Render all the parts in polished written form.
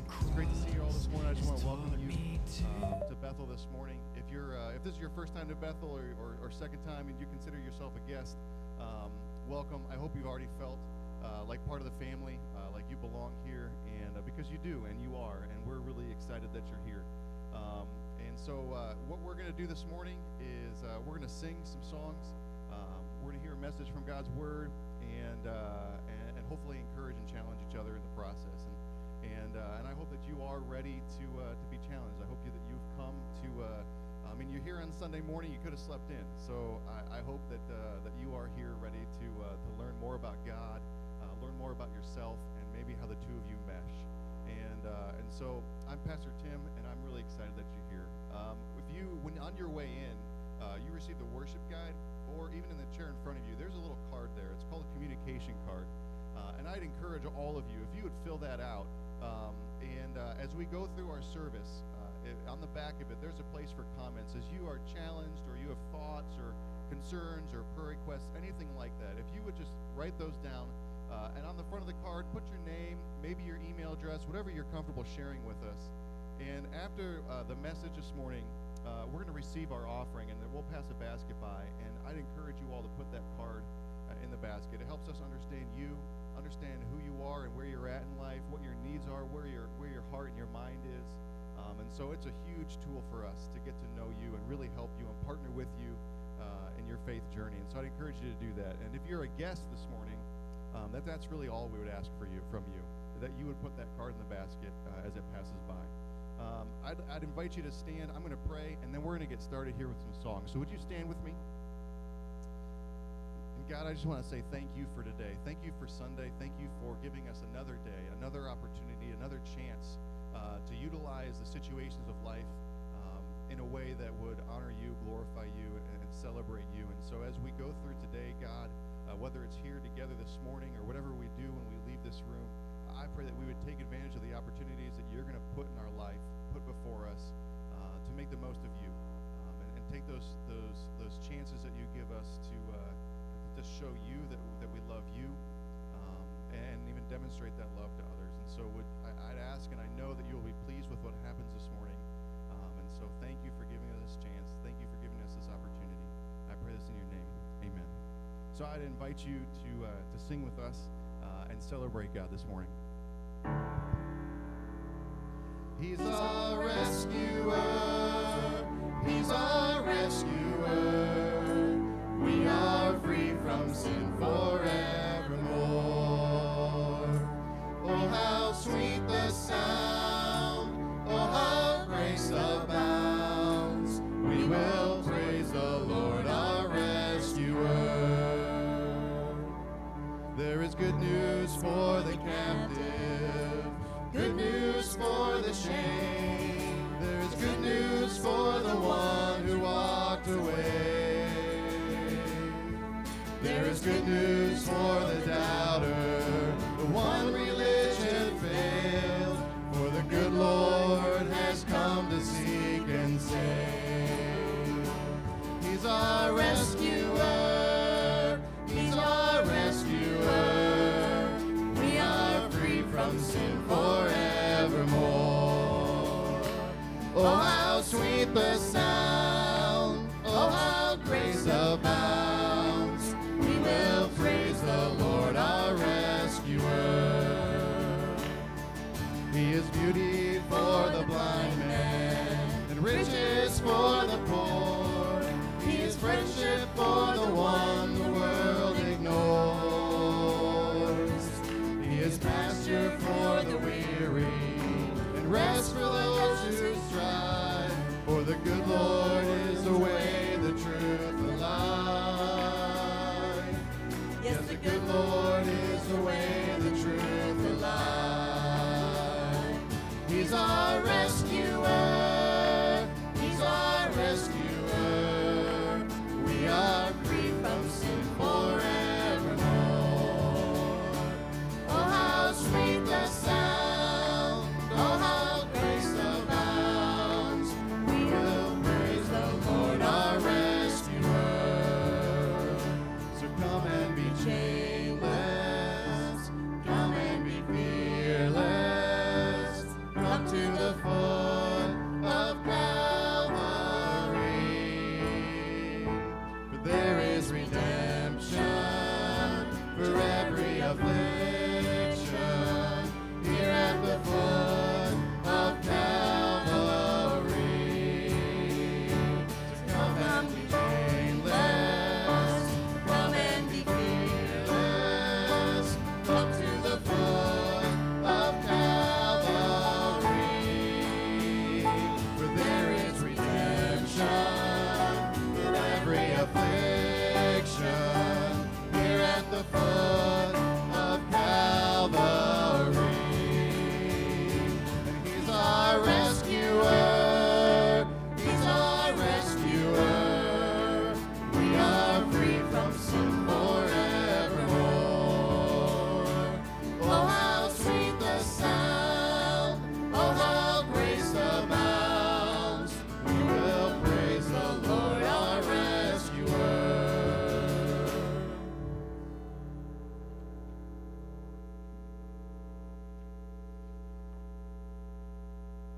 It's great to see you all this morning. I just want to welcome you to Bethel this morning. If this is your first time to Bethel or second time and you consider yourself a guest, welcome. I hope you've already felt like part of the family, like you belong here, and because you do, and you are, and we're really excited that you're here. So what we're going to do this morning is we're going to sing some songs. We're going to hear a message from God's Word, and hopefully encourage and challenge each other in the process. And I hope that you are ready to be challenged. I hope that you've come to. You're here on Sunday morning. You could have slept in. So I hope that you are here ready to learn more about God, learn more about yourself, and maybe how the two of you mesh. And so I'm Pastor Tim, and I'm really excited that you're here. When on your way in, you received a worship guide, or even in the chair in front of you, there's a little card there. It's called a communication card. And I'd encourage all of you, if you would fill that out, as we go through our service, on the back of it, there's a place for comments. As you are challenged, or you have thoughts, or concerns, or prayer requests, anything like that, if you would just write those down, and on the front of the card, put your name, maybe your email address, whatever you're comfortable sharing with us. And after the message this morning, we're going to receive our offering, and then we'll pass a basket by. And I'd encourage you all to put that card in the basket. It helps us understand you, understand who you are and where you're at in life, what your needs are, where your heart and your mind is. And so it's a huge tool for us to get to know you and really help you and partner with you in your faith journey. And so I'd encourage you to do that. And if you're a guest this morning, that's really all we would ask from you, that you would put that card in the basket as it passes by. I'd invite you to stand. I'm going to pray, and then we're going to get started here with some songs. So would you stand with me? And God, I just want to say thank you for today. Thank you for Sunday. Thank you for giving us another day, another opportunity, another chance to utilize the situations of life in a way that would honor you, glorify you, and celebrate you. And so as we go through today, God, whether it's here together this morning or whatever we do when we leave this room, I pray that we would take advantage of the opportunities that you're going to put in our life, put before us, to make the most of you, and take those chances that you give us to show you that we love you, and even demonstrate that love to others. And so I'd ask, and I know that you will be pleased with what happens this morning. And so thank you for giving us this chance. Thank you for giving us this opportunity. I pray this in your name. Amen. So I'd invite you to sing with us and celebrate God this morning. He's our rescuer. He's our rescuer. We are free from sin forevermore. Oh, how sweet the sound. Oh, how grace abounds. We will praise the Lord, our rescuer. There is good news for the captive, good news for the shame. There is good news for the one who walked away. There is good news for the doubter, the one religion failed. For the good Lord has come to seek and save. He's our rescuer. He's our rescuer. We are free from sin forevermore. Oh, how sweet the sound. Oh, how grace abounds. We will praise the Lord, our rescuer. He is beauty for the blind man and riches for the poor. He is friendship for the one the world ignores. He is pasture for the weary and rest for those who strive. For the good Lord is the way, the truth, the life. Yes, the good Lord is the way, the truth, the life. He's our rescuer. He's our rescuer. We are free from sin forevermore. Oh, how sweet the sound. Oh, how grace abounds. We will praise the Lord, our rescuer. So come and be chainless. Come and be fearless. Come for every affliction here at the foot of Calvary. To come and be chainless, come and be fearless, come to the foot of Calvary. For there is redemption in every affliction here at the foot of Calvary. And He's our rescuer. He's our rescuer. We are free from sin forevermore. Oh, how sweet the sound. Oh, how grace abounds. We will praise the Lord, our rescuer.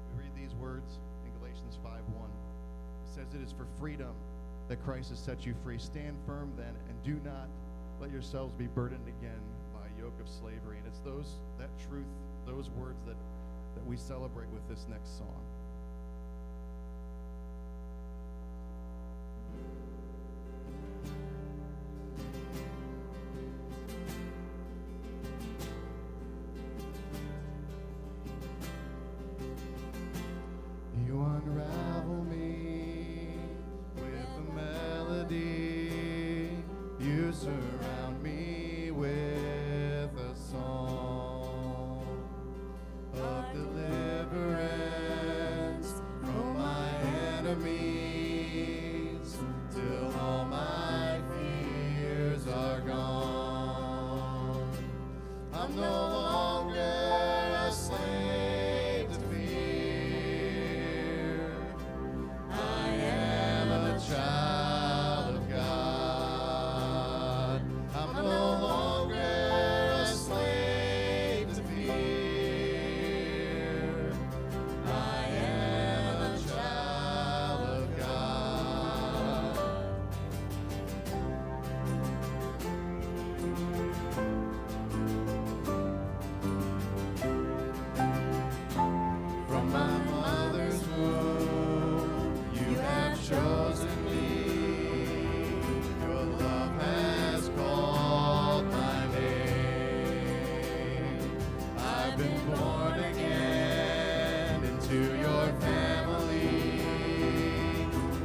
We read these words in Galatians 5:1. It says, "It is for freedom that Christ has set you free. Stand firm then, and do not let yourselves be burdened again by a yoke of slavery." And it's that truth, those words that we celebrate with this next song. You unravel me with a melody. You surround me with a song of deliverance from my enemies till all my fears are gone. I'm no longer a slave to fear. I am a child of God. I'm no longer a slave to fear. I am a child of God. From my mother's womb, you have chosen me. Your love has called my name. I've been born again into your family.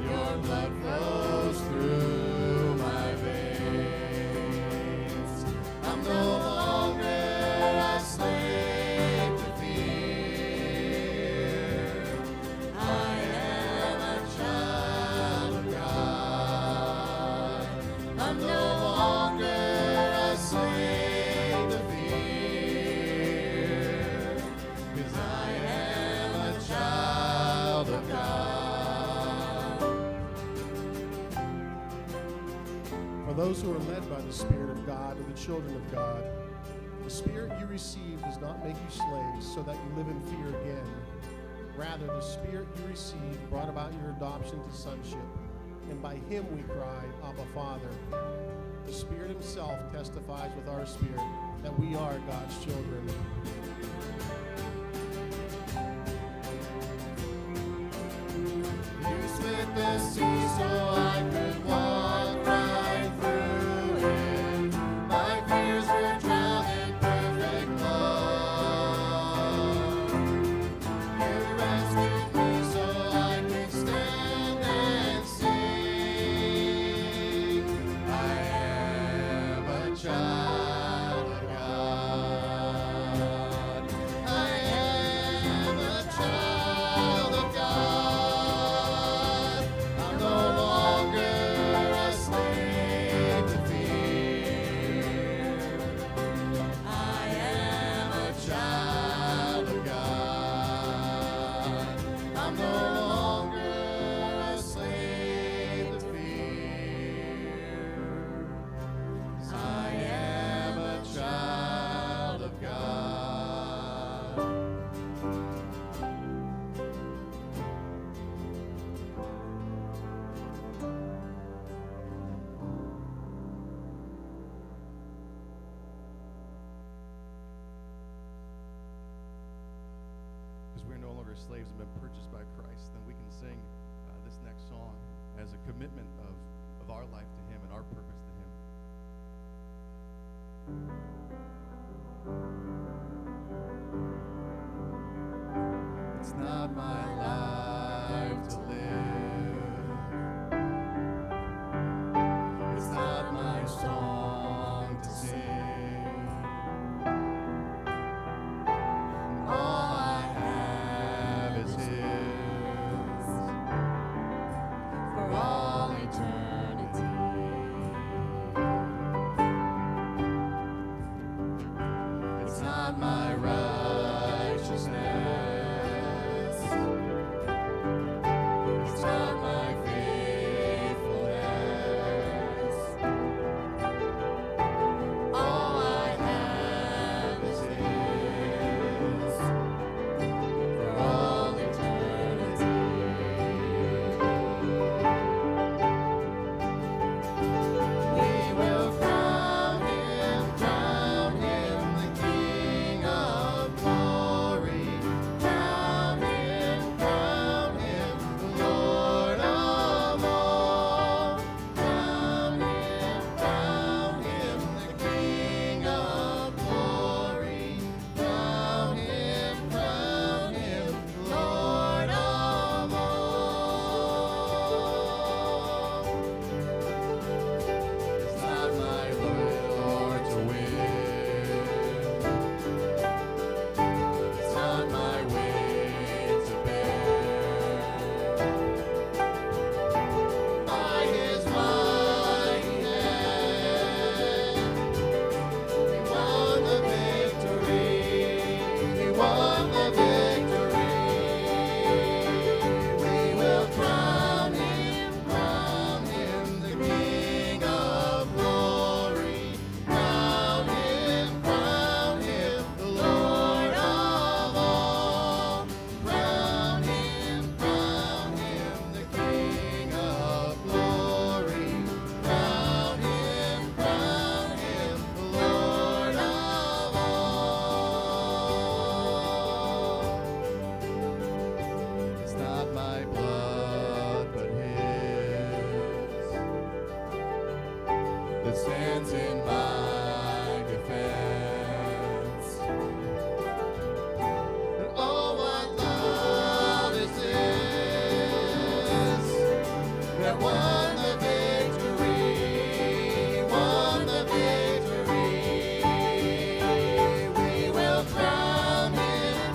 Your blood flows through my veins. I'm no longer a slave to fear. I am a child of God. I'm no longer a slave to fear, 'cause I am a child of God. For those who are led by the Spirit of God are the children of God. The Spirit you received does not make you slaves so that you live in fear again. Rather, the Spirit you received brought about your adoption to sonship, and by Him we cry, Abba, Father. The Spirit Himself testifies with our spirit that we are God's children. You split the sea so I could walk right through it. My fears were drowned in perfect love. You rescued me so I could stand and sing. I am a child of God. I am we're slaves and been purchased by Christ, then we can sing this next song as a commitment of our life to Him and our purpose to Him. It's not my life to live. It's not my song to sing. All I have is His for all eternity. It's not my righteousness. It's not my faithfulness. All I have is His for all eternity. We will crown Him, the King of glory. Crown Him, the Lord of all. Crown Him, the King of glory. Crown Him, the Lord of all. It's not my will to win. It's not my way to bear. By His mighty hand, He won the victory. He won the victory. We will crown Him, the King of glory. Crown Him, the Lord of all. Crown Him, the King of glory. Crown Him, the Lord of all. It's not my blood, but His that stands in my defense. And oh, what love is this that won the victory, won the victory. We will crown Him,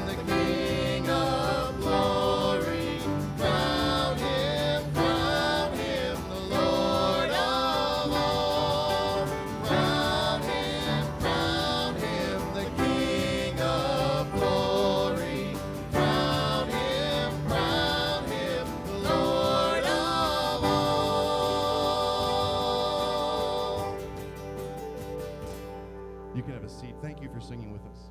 the King of glory. Crown Him, the Lord of all. Crown Him, the King of glory. Crown Him, the Lord of all. You can have a seat. Thank you for singing with us.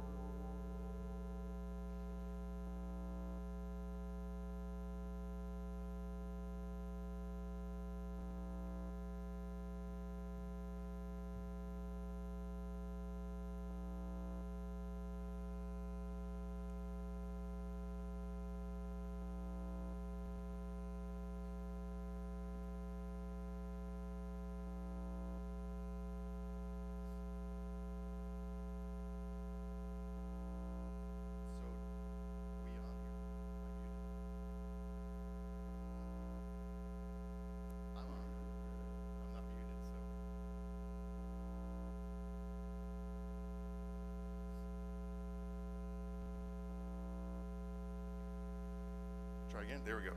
Try again. There we go.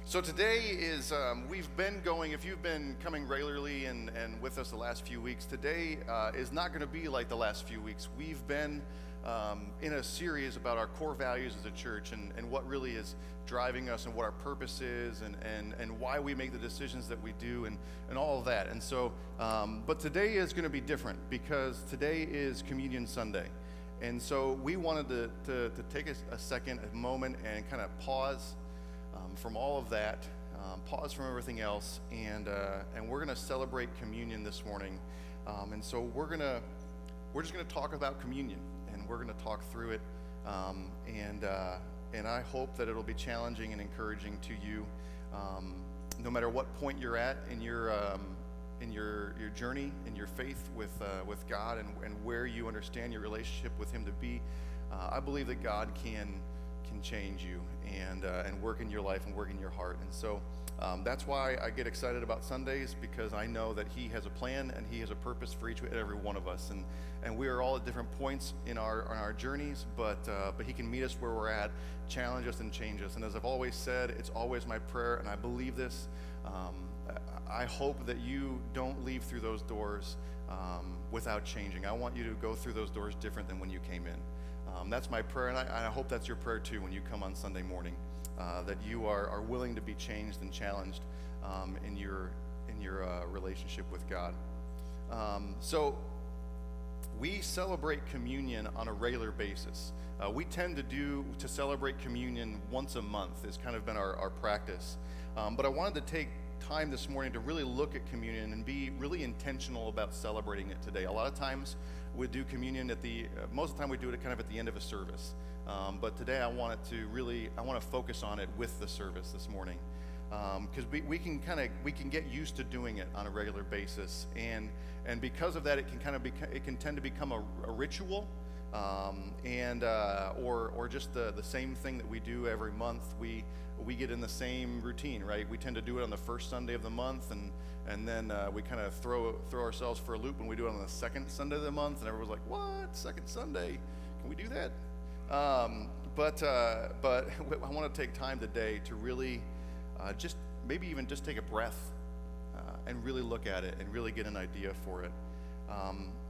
So today is, we've been going, if you've been coming regularly and with us the last few weeks, today is not going to be like the last few weeks. We've been in a series about our core values as a church and what really is driving us and what our purpose is and why we make the decisions that we do and all of that. And so, but today is going to be different because today is Communion Sunday. And so we wanted to take a second, a moment, and kind of pause from all of that, pause from everything else, and we're going to celebrate communion this morning. And so we're just going to talk about communion and we're going to talk through it. And I hope that it'll be challenging and encouraging to you, no matter what point you're at in your journey, in your faith with God, and where you understand your relationship with Him to be. I believe that God can change you and work in your life and work in your heart. And so that's why I get excited about Sundays, because I know that He has a plan and He has a purpose for each and every one of us. And we are all at different points in our journeys, but He can meet us where we're at, challenge us and change us. And as I've always said, it's always my prayer, and I believe this. I hope that you don't leave through those doors without changing. I want you to go through those doors different than when you came in. That's my prayer, and I hope that's your prayer too when you come on Sunday morning, that you are willing to be changed and challenged in your relationship with God. So we celebrate communion on a regular basis. We tend to celebrate communion once a month. It's kind of been our practice. But I wanted to take time this morning to really look at communion and be really intentional about celebrating it today. A lot of times we do communion most of the time we do it kind of at the end of a service. But today I want to focus on it with the service this morning. Because we can get used to doing it on a regular basis, and because of that, it can tend to become a ritual, or just the same thing that we do every month. We get in the same routine, right? We tend to do it on the first Sunday of the month, and then we kind of throw ourselves for a loop when we do it on the second Sunday of the month, and everyone's like, "What? Second Sunday? Can we do that?" But I want to take time today to really maybe even just take a breath and really look at it and really get an idea for it.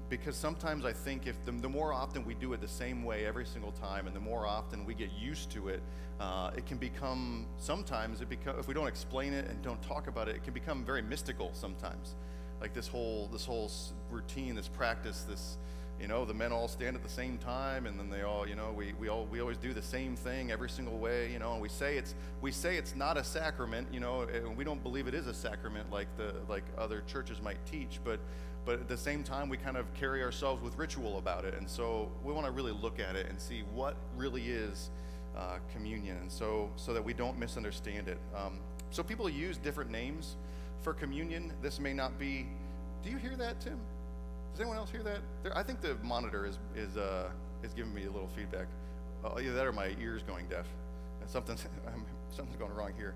Because sometimes I think if the more often we do it the same way every single time, and the more often we get used to it, it can become, if we don't explain it and don't talk about it, it can become very mystical sometimes. Like this whole routine, this practice, the men all stand at the same time, and then they all, we always do the same thing every single way, and we say it's not a sacrament, and we don't believe it is a sacrament like other churches might teach, but at the same time we kind of carry ourselves with ritual about it. And so we want to really look at it and see what really is communion, and so that we don't misunderstand it. So people use different names for communion. This may not be. Do you hear that, Tim? Does anyone else hear that? I think the monitor is giving me a little feedback. Either that or my ears going deaf. Something's going wrong here.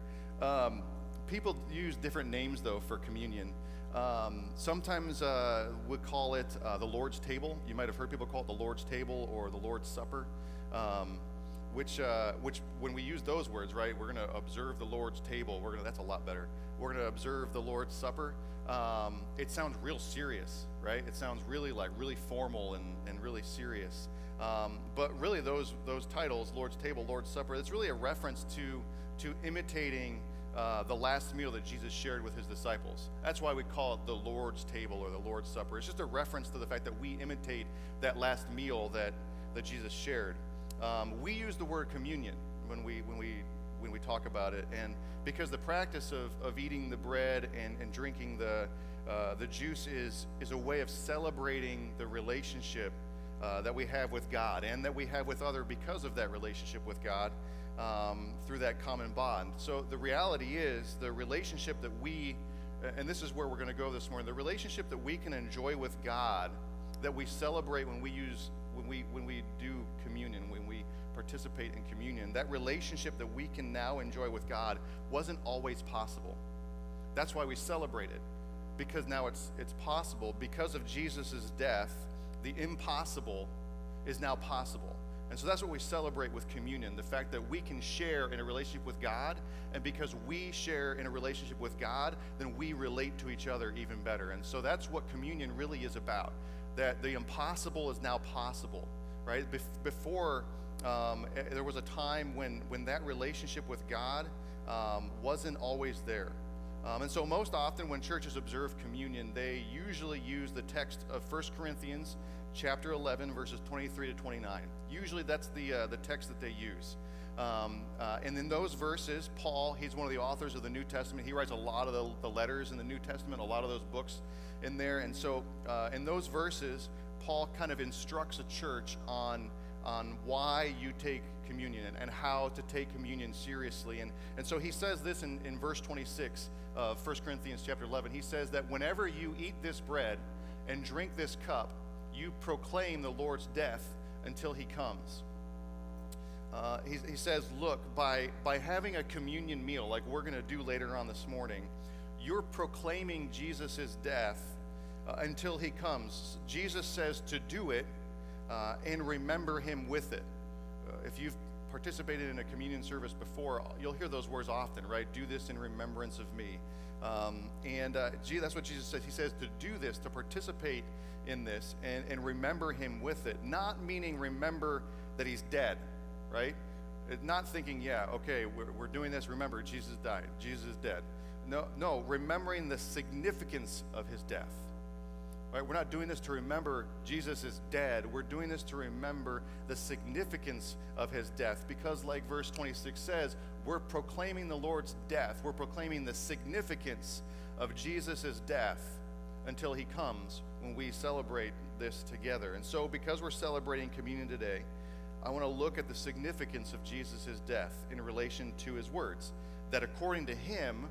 People use different names though for communion. Sometimes we call it the Lord's table. You might have heard people call it the Lord's table or the Lord's Supper. Which when we use those words, right, we're going to observe the Lord's table. That's a lot better. We're going to observe the Lord's Supper. It sounds real serious, right? It sounds really formal and really serious. But really those titles, Lord's table, Lord's Supper, it's really a reference to imitating the last meal that Jesus shared with his disciples. That's why we call it the Lord's table or the Lord's Supper. It's just a reference to the fact that we imitate that last meal that Jesus shared. We use the word communion when we talk about it, and because the practice of eating the bread and drinking the juice is a way of celebrating the relationship that we have with God and that we have with others because of that relationship with God through that common bond. So the reality is the relationship that and this is where we're going to go this morning, the relationship that we can enjoy with God, that we celebrate when we do communion, when we participate in communion, that relationship that we can now enjoy with God wasn't always possible. That's why we celebrate it, because now it's possible. Because of Jesus' death, the impossible is now possible. And so that's what we celebrate with communion, the fact that we can share in a relationship with God, and because we share in a relationship with God, then we relate to each other even better. And so that's what communion really is about, that the impossible is now possible, right? Before, there was a time when that relationship with God wasn't always there. And so most often when churches observe communion, they usually use the text of 1 Corinthians chapter 11, verses 23 to 29. Usually that's the text that they use. And in those verses, Paul, he's one of the authors of the New Testament. He writes a lot of the letters in the New Testament, a lot of those books in there. And so in those verses, Paul kind of instructs a church on why you take communion and how to take communion seriously. And so he says this in verse 26 of 1 Corinthians chapter 11. He says that whenever you eat this bread and drink this cup, you proclaim the Lord's death until he comes. He says, look, by having a communion meal like we're going to do later on this morning, you're proclaiming Jesus' death until he comes. Jesus says to do it and remember him with it. If you've participated in a communion service before, you'll hear those words often, right? Do this in remembrance of me. That's what Jesus says. He says to do this, to participate in this, and remember him with it. Not meaning remember that he's dead, right? Not thinking, yeah, okay, we're doing this. Remember, Jesus died. Jesus is dead. No, remembering the significance of his death. Right? We're not doing this to remember Jesus is dead. We're doing this to remember the significance of his death, because like verse 26 says, we're proclaiming the Lord's death. We're proclaiming the significance of Jesus' death until he comes, when we celebrate this together. And so because we're celebrating communion today, I want to look at the significance of Jesus' death in relation to his words, that according to him,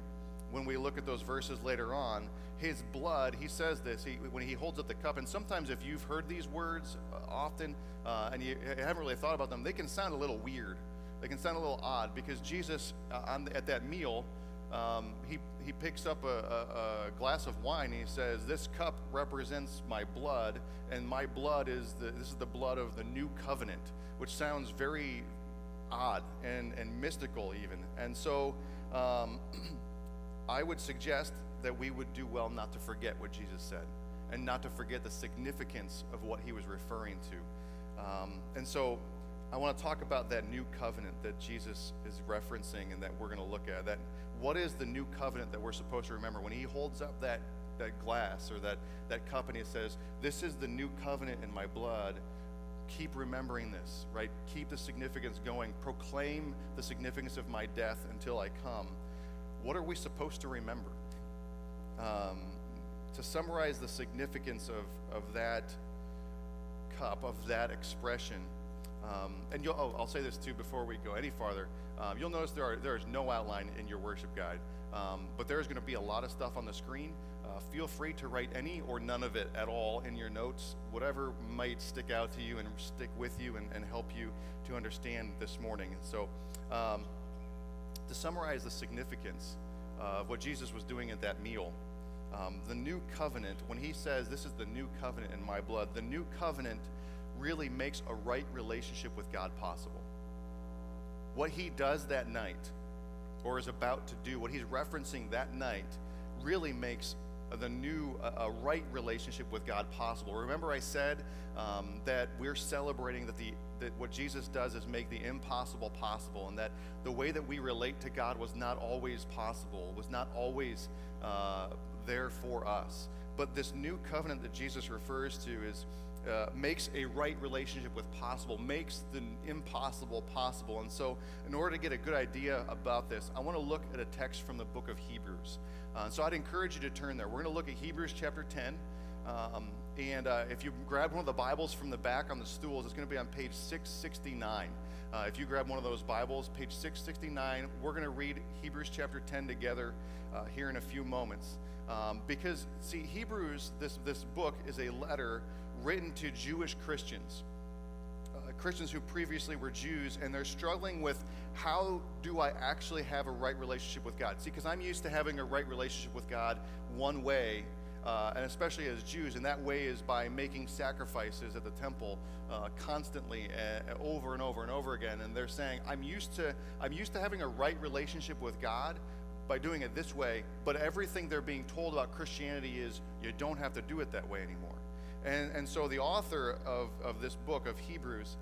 when we look at those verses later on, his blood, he says this, when he holds up the cup, and sometimes if you've heard these words often and you haven't really thought about them, they can sound a little weird. They can sound a little odd, because Jesus, at that meal, he picks up a glass of wine, and he says, this cup represents my blood, and my blood this is the blood of the new covenant, which sounds very odd and mystical even. And so I would suggest that we would do well not to forget what Jesus said, and not to forget the significance of what he was referring to. And so I want to talk about that new covenant that Jesus is referencing and that we're going to look at. That what is the new covenant that we're supposed to remember? When he holds up that glass or that cup and he says, this is the new covenant in my blood, keep remembering this, right? Keep the significance going. Proclaim the significance of my death until I come. What are we supposed to remember? To summarize the significance of that cup, of that expression, and I'll say this too before we go any farther. You'll notice there is no outline in your worship guide, but there's going to be a lot of stuff on the screen. Feel free to write any or none of it at all in your notes, whatever might stick out to you and stick with you and help you to understand this morning. And so to summarize the significance of what Jesus was doing at that meal, the new covenant, when he says this is the new covenant in my blood, the new covenant really makes a right relationship with God possible. What he does that night, or is about to do, what he's referencing that night, really makes a right relationship with God possible. Remember I said that we're celebrating that what Jesus does is make the impossible possible, and that the way that we relate to God was not always possible, was not always there for us. But this new covenant that Jesus refers to makes a right relationship with possible, makes the impossible possible. And so in order to get a good idea about this, I want to look at a text from the book of Hebrews. So I'd encourage you to turn there. We're going to look at Hebrews chapter 10. If you grab one of the Bibles from the back on the stools, it's going to be on page 669. If you grab one of those Bibles, page 669, we're going to read Hebrews chapter 10 together here in a few moments. Because, see, Hebrews, this book is a letter written to Jewish Christians. Christians who previously were Jews, and they're struggling with, how do I actually have a right relationship with God? See, because I'm used to having a right relationship with God one way, and especially as Jews, and that way is by making sacrifices at the temple constantly, over and over and over again. And they're saying, I'm used to having a right relationship with God by doing it this way, but everything they're being told about Christianity is, you don't have to do it that way anymore. And so the author of this book of Hebrews,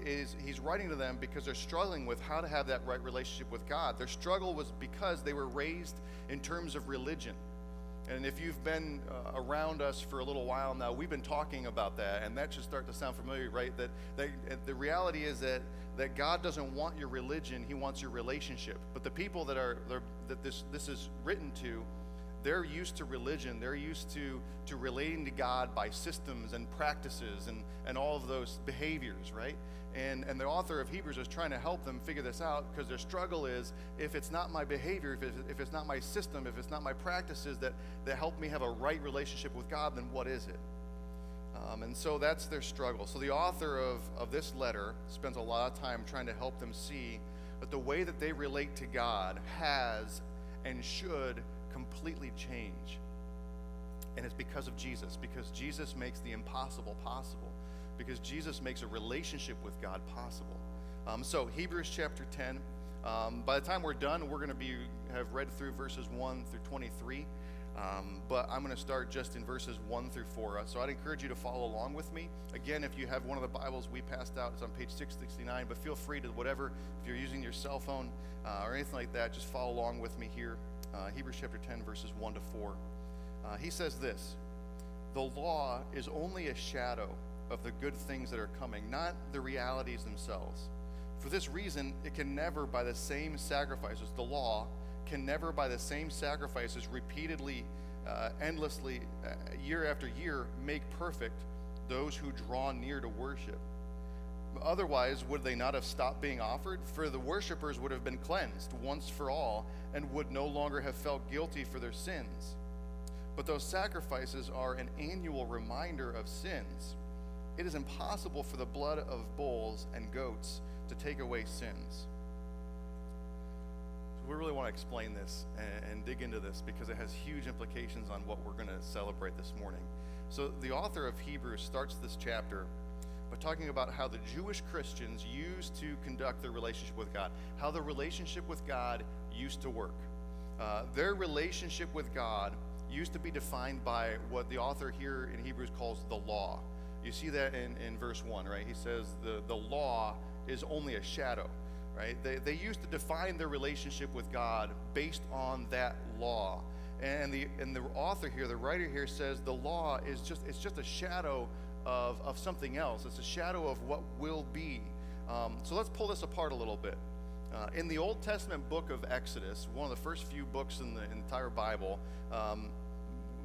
he's writing to them because they're struggling with how to have that right relationship with God. Their struggle was because they were raised in terms of religion. And if you've been around us for a little while now, we've been talking about that, and that should start to sound familiar, right? That the reality is that God doesn't want your religion, he wants your relationship. But the people that this is written to, they're used to religion. They're used to relating to God by systems and practices and all of those behaviors, right? And the author of Hebrews is trying to help them figure this out, because their struggle is, if it's not my behavior, if it's not my system, if it's not my practices that help me have a right relationship with God, then what is it? And so that's their struggle. So the author of this letter spends a lot of time trying to help them see that the way that they relate to God has and should completely change. And it's because of Jesus, because Jesus makes the impossible possible, because Jesus makes a relationship with God possible. So Hebrews chapter 10, by the time we're done, we're going to have read through verses 1 through 23. But I'm going to start just in verses 1 through 4. So I'd encourage you to follow along with me. Again, if you have one of the Bibles we passed out, it's on page 669, but feel free to whatever, if you're using your cell phone or anything like that, just follow along with me here. Hebrews chapter 10, verses 1 to 4. He says this: "The law is only a shadow of the good things that are coming, not the realities themselves. For this reason, it can never, by the same sacrifices, the law can never by the same sacrifices repeatedly, endlessly, year after year, make perfect those who draw near to worship. Otherwise, would they not have stopped being offered? For the worshipers would have been cleansed once for all, and would no longer have felt guilty for their sins. But those sacrifices are an annual reminder of sins. It is impossible for the blood of bulls and goats to take away sins." We really want to explain this and dig into this, because it has huge implications on what we're going to celebrate this morning. So the author of Hebrews starts this chapter by talking about how the Jewish Christians used to conduct their relationship with God, how the relationship with God used to work. Their relationship with God used to be defined by what the author here in Hebrews calls the law. You see that in verse 1, right? He says the law is only a shadow. Right? They used to define their relationship with God based on that law. And the author here, the writer here, says the law is just a shadow of something else. It's a shadow of what will be. So let's pull this apart a little bit. In the Old Testament book of Exodus, one of the first few books in the entire Bible,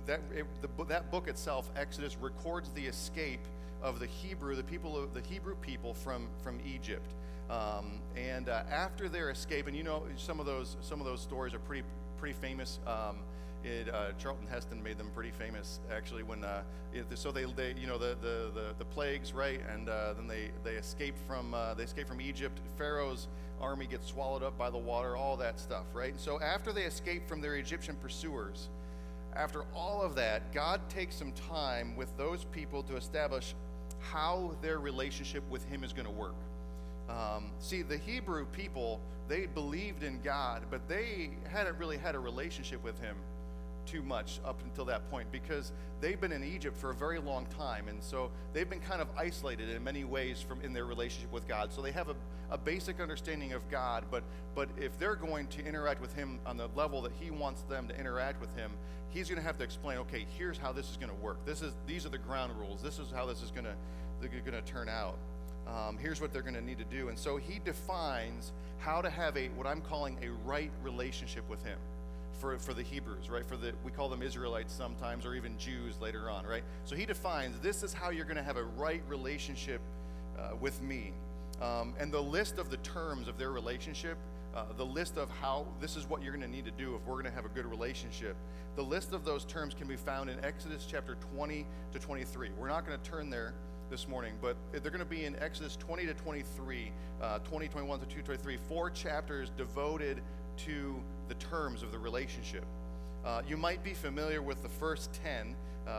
that book itself, Exodus, records the escape of the Hebrew people from Egypt. And after their escape, and you know, some of those stories are pretty famous. Charlton Heston made them pretty famous, actually. When so they you know, the plagues, right? And then they escape from Egypt. Pharaoh's army gets swallowed up by the water, all that stuff, right? And so after they escape from their Egyptian pursuers, after all of that, God takes some time with those people to establish how their relationship with Him is going to work. See, the Hebrew people, they believed in God, but they hadn't really had a relationship with Him too much up until that point, because they've been in Egypt for a very long time, and so they've been kind of isolated in many ways in their relationship with God. So they have a basic understanding of God, but if they're going to interact with Him on the level that He wants them to interact with Him, He's going to have to explain, okay, here's how this is going to work. These are the ground rules. This is how this is going to turn out. Here's what they're going to need to do. And so He defines how to have what I'm calling a right relationship with Him for the Hebrews, right? We call them Israelites sometimes, or even Jews later on, right? So He defines, this is how you're going to have a right relationship with me. And the list of the terms of their relationship, the list of how this is what you're going to need to do if we're going to have a good relationship, the list of those terms can be found in Exodus chapter 20 to 23. We're not going to turn there this morning, but they're going to be in Exodus 20 to 23, 20, 21 to 23, 4 chapters devoted to the terms of the relationship. You might be familiar with the first 10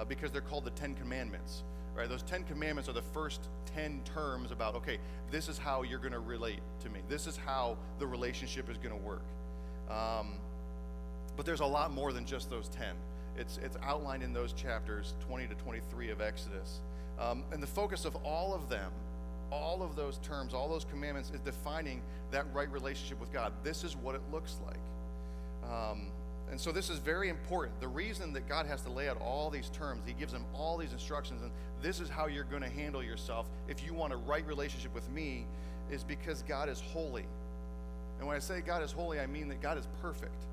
because they're called the 10 Commandments, right? Those 10 Commandments are the first 10 terms about, okay, this is how you're going to relate to me. This is how the relationship is going to work. But there's a lot more than just those 10. It's outlined in those chapters 20 to 23 of Exodus. And the focus of all of them, all of those terms, all those commandments, is defining that right relationship with God. This is what it looks like. And so this is very important. The reason that God has to lay out all these terms, He gives them all these instructions, and this is how you're going to handle yourself if you want a right relationship with me, is because God is holy. And when I say God is holy, I mean that God is perfect.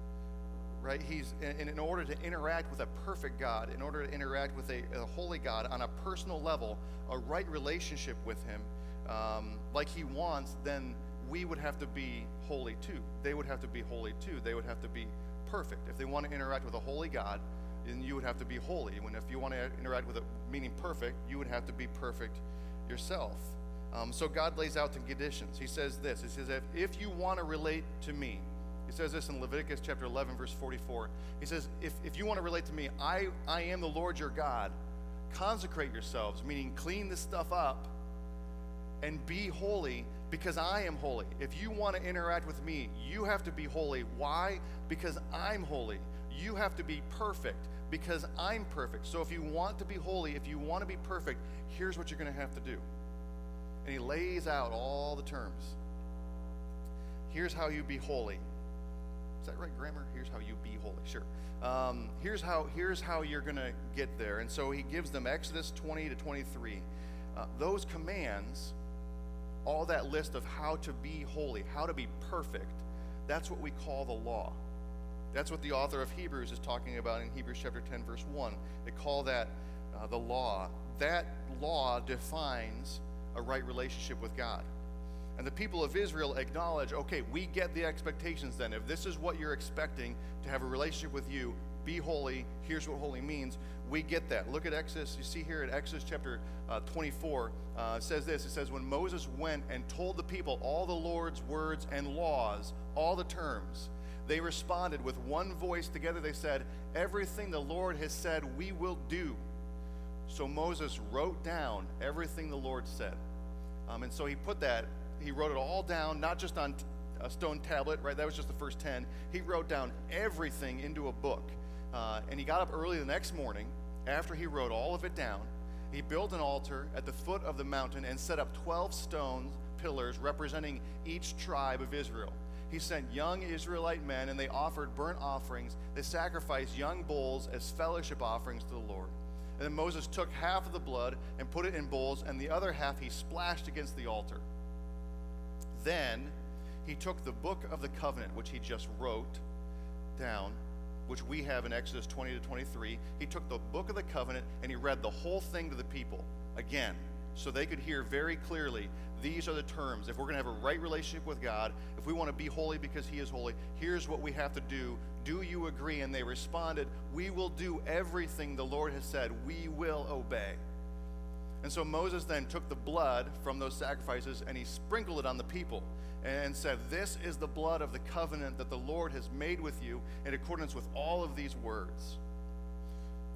right? He's in order to interact with a perfect God, in order to interact with a holy God on a personal level, a right relationship with him, like he wants, then we would have to be holy too. They would have to be holy too. They would have to be perfect. If they want to interact with a holy God, then you would have to be holy. If you want to interact with it, meaning perfect, you would have to be perfect yourself. So God lays out the conditions. He says this. He says, if you want to relate to me, he says this in Leviticus chapter 11, verse 44. He says, if you want to relate to me, I am the Lord your God. Consecrate yourselves, meaning clean this stuff up and be holy because I am holy. If you want to interact with me, you have to be holy. Why? Because I'm holy. You have to be perfect because I'm perfect. So if you want to be holy, if you want to be perfect, here's what you're going to have to do. And he lays out all the terms. Here's how you be holy. Is that right grammar? Here's how you be holy. Sure. Here's how you're going to get there. And so he gives them Exodus 20 to 23. Those commands, all that list of how to be holy, how to be perfect, that's what we call the law. That's what the author of Hebrews is talking about in Hebrews chapter 10, verse 1. They call that the law. That law defines a right relationship with God. And the people of Israel acknowledge, okay, we get the expectations then. If this is what you're expecting to have a relationship with you, be holy, here's what holy means, we get that. Look at Exodus, you see here in Exodus chapter 24, it says this, it says, when Moses went and told the people all the Lord's words and laws, all the terms, they responded with one voice together. They said, everything the Lord has said we will do. So Moses wrote down everything the Lord said. And so he wrote it all down, not just on a stone tablet, right? That was just the first 10. He wrote down everything into a book. And he got up early the next morning after he wrote all of it down. He built an altar at the foot of the mountain and set up 12 stone pillars representing each tribe of Israel. He sent young Israelite men, and they offered burnt offerings. They sacrificed young bulls as fellowship offerings to the Lord. And then Moses took half of the blood and put it in bowls, and the other half he splashed against the altar. Then he took the book of the covenant, which he just wrote down, which we have in Exodus 20 to 23. He took the book of the covenant and he read the whole thing to the people again, so they could hear very clearly, these are the terms. If we're going to have a right relationship with God, if we want to be holy because he is holy, here's what we have to do. Do you agree? And they responded, we will do everything the Lord has said. We will obey. And so Moses then took the blood from those sacrifices and he sprinkled it on the people and said, this is the blood of the covenant that the Lord has made with you in accordance with all of these words.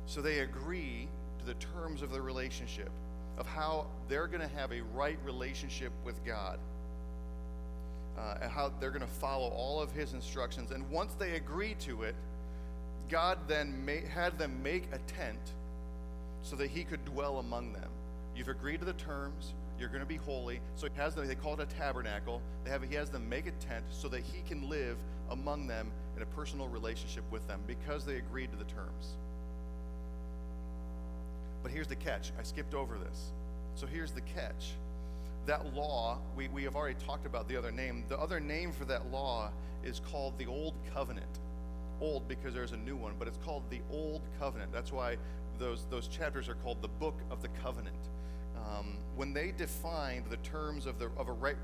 So they agree to the terms of the relationship, of how they're going to have a right relationship with God, and how they're going to follow all of his instructions. And once they agree to it, God then had them make a tent so that he could dwell among them. You've agreed to the terms. You're going to be holy. So he has them, they call it a tabernacle. He has them make a tent so that he can live among them in a personal relationship with them because they agreed to the terms. But here's the catch. I skipped over this. So here's the catch. That law, we have already talked about the other name. The other name for that law is called the Old Covenant. Old because there's a new one, but it's called the Old Covenant. That's why those chapters are called the Book of the Covenant. When they defined the terms of a right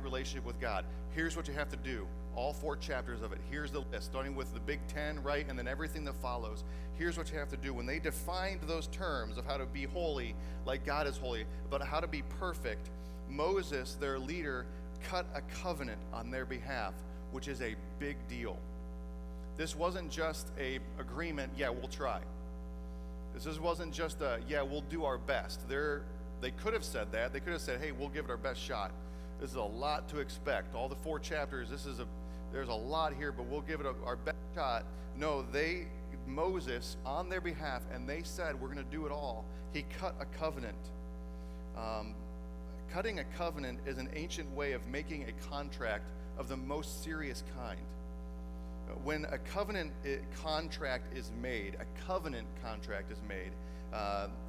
relationship with God, here's what you have to do. All 4 chapters of it. Here's the list, starting with the big 10, right, and then everything that follows. Here's what you have to do. When they defined those terms of how to be holy, like God is holy, but how to be perfect, Moses, their leader, cut a covenant on their behalf, which is a big deal. This wasn't just a agreement, yeah, we'll try. This wasn't just a, yeah, we'll do our best. They could have said that. They could have said, hey, we'll give it our best shot. This is a lot to expect. All the 4 chapters, there's a lot here, but we'll give it our best shot. No, Moses, on their behalf, and they said, we're going to do it all. He cut a covenant. Cutting a covenant is an ancient way of making a contract of the most serious kind. When a covenant contract is made,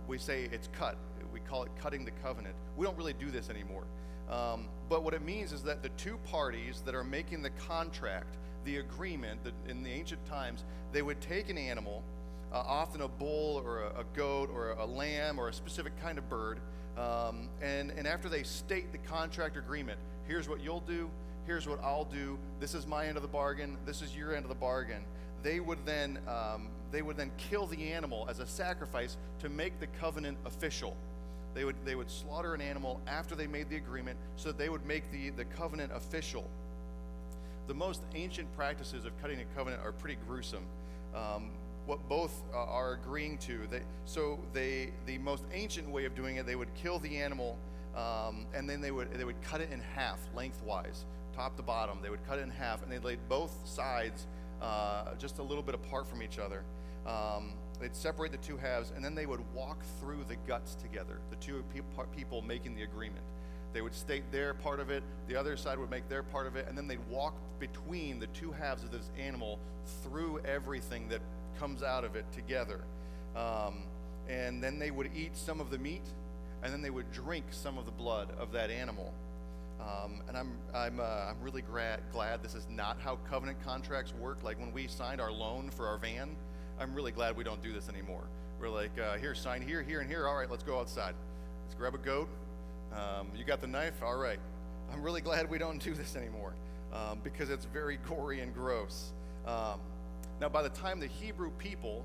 we say it's cut. We call it cutting the covenant. We don't really do this anymore. But what it means is that the 2 parties that are making the contract, the agreement, that in the ancient times, they would take an animal, often a bull or a goat or a lamb or a specific kind of bird, and after they state the contract agreement, here's what you'll do, here's what I'll do, this is my end of the bargain, this is your end of the bargain, they would then kill the animal as a sacrifice to make the covenant official. They would slaughter an animal after they made the agreement so that they would make the covenant official. The most ancient practices of cutting a covenant are pretty gruesome. What both are agreeing to, the most ancient way of doing it, they would kill the animal, and then they would cut it in half lengthwise, top to bottom. They would cut it in half, and they'd lay both sides just a little bit apart from each other. They'd separate the two halves, and then they would walk through the guts together, the two people making the agreement. They would state their part of it, the other side would make their part of it, and then they'd walk between the two halves of this animal through everything that comes out of it together. And then they would eat some of the meat, and then they would drink some of the blood of that animal. And I'm really glad this is not how covenant contracts work. Like when we signed our loan for our van, I'm really glad we don't do this anymore. We're like, here, sign here, here, and here. All right, let's go outside. Let's grab a goat. You got the knife? All right. I'm really glad we don't do this anymore because it's very gory and gross. Now, by the time the Hebrew people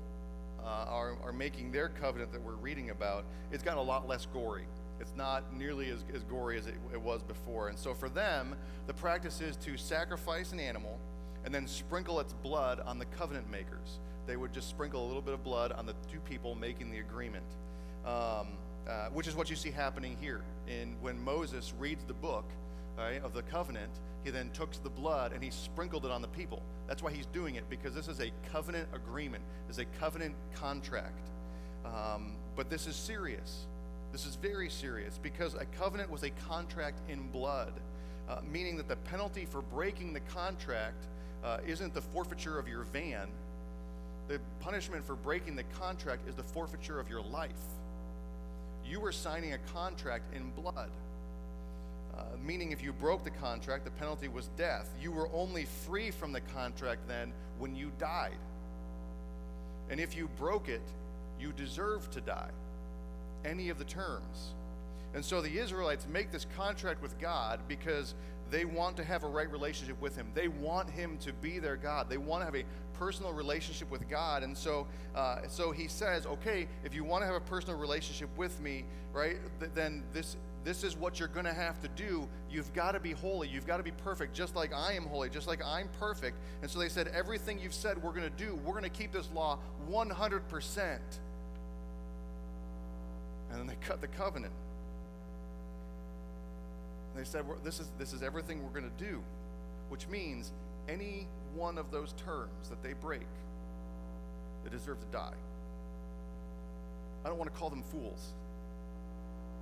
are making their covenant that we're reading about, it's gotten a lot less gory. It's not nearly as gory as it was before. And so for them, the practice is to sacrifice an animal and then sprinkle its blood on the covenant makers. They would just sprinkle a little bit of blood on the two people making the agreement, which is what you see happening here. When Moses reads the book, right, of the covenant, he then took the blood and he sprinkled it on the people. That's why he's doing it, because this is a covenant agreement. This is a covenant contract. But this is serious. This is very serious, because a covenant was a contract in blood, meaning that the penalty for breaking the contract isn't the forfeiture of your van. The punishment for breaking the contract is the forfeiture of your life. You were signing a contract in blood, meaning if you broke the contract, the penalty was death. You were only free from the contract then when you died. And if you broke it, you deserved to die, any of the terms. And so the Israelites make this contract with God because they want to have a right relationship with him. They want him to be their God. They want to have a personal relationship with God. And so he says, okay, if you want to have a personal relationship with me, right, then this is what you're going to have to do. You've got to be holy. You've got to be perfect, just like I am holy, just like I'm perfect. And so they said, everything you've said we're going to do, we're going to keep this law 100%. And then they cut the covenant. They said, this is everything we're going to do, which means any one of those terms that they break, they deserve to die. I don't want to call them fools,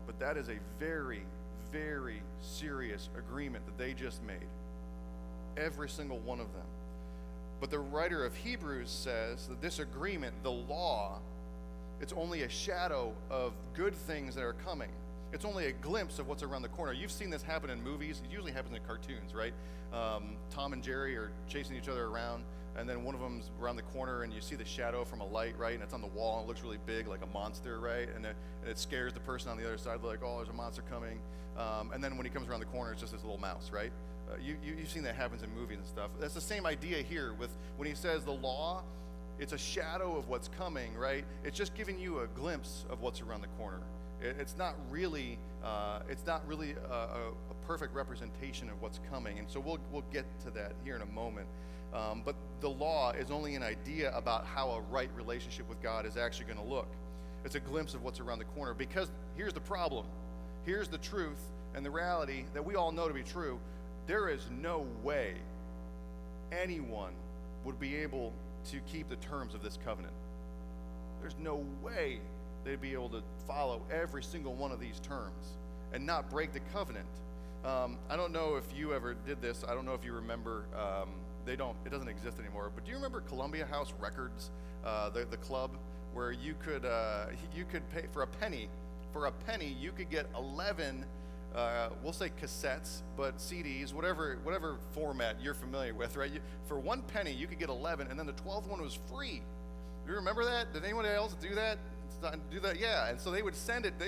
but that is a very, very serious agreement that they just made. Every single one of them. But the writer of Hebrews says that this agreement, the law, it's only a shadow of good things that are coming. It's only a glimpse of what's around the corner. You've seen this happen in movies. It usually happens in cartoons, right? Tom and Jerry are chasing each other around, and then one of them's around the corner, and you see the shadow from a light, right? And it's on the wall, and it looks really big, like a monster, right? And it scares the person on the other side. They're like, oh, there's a monster coming. And then when he comes around the corner, it's just this little mouse, right? You've seen that happens in movies and stuff. That's the same idea here with when he says the law, it's a shadow of what's coming, right? It's just giving you a glimpse of what's around the corner. It's not really a perfect representation of what's coming, and so we'll get to that here in a moment. But the law is only an idea about how a right relationship with God is actually going to look. It's a glimpse of what's around the corner, because here's the problem. Here's the truth and the reality that we all know to be true. There is no way anyone would be able to keep the terms of this covenant. There's no way they'd be able to follow every single one of these terms and not break the covenant. I don't know if you ever did this. I don't know if you remember. It doesn't exist anymore. But do you remember Columbia House Records, the club, where you could pay for a penny? For a penny, you could get 11 we'll say cassettes, but CDs, whatever format you're familiar with, right? For 1 penny, you could get 11, and then the 12th one was free. You remember that? Did anyone else do that? Yeah. And so they would send it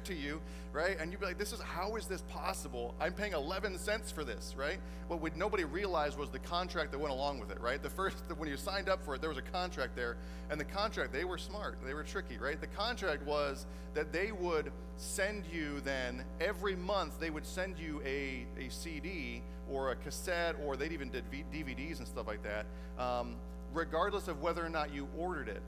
to you, right? And you'd be like, how is this possible? I'm paying 11 cents for this, right? What nobody realized was the contract that went along with it, right? When you signed up for it, there was a contract there, and the contract, they were smart, they were tricky, right? The contract was that they would send you then, every month, they would send you a CD or a cassette, or they'd even did DVDs and stuff like that, regardless of whether or not you ordered it.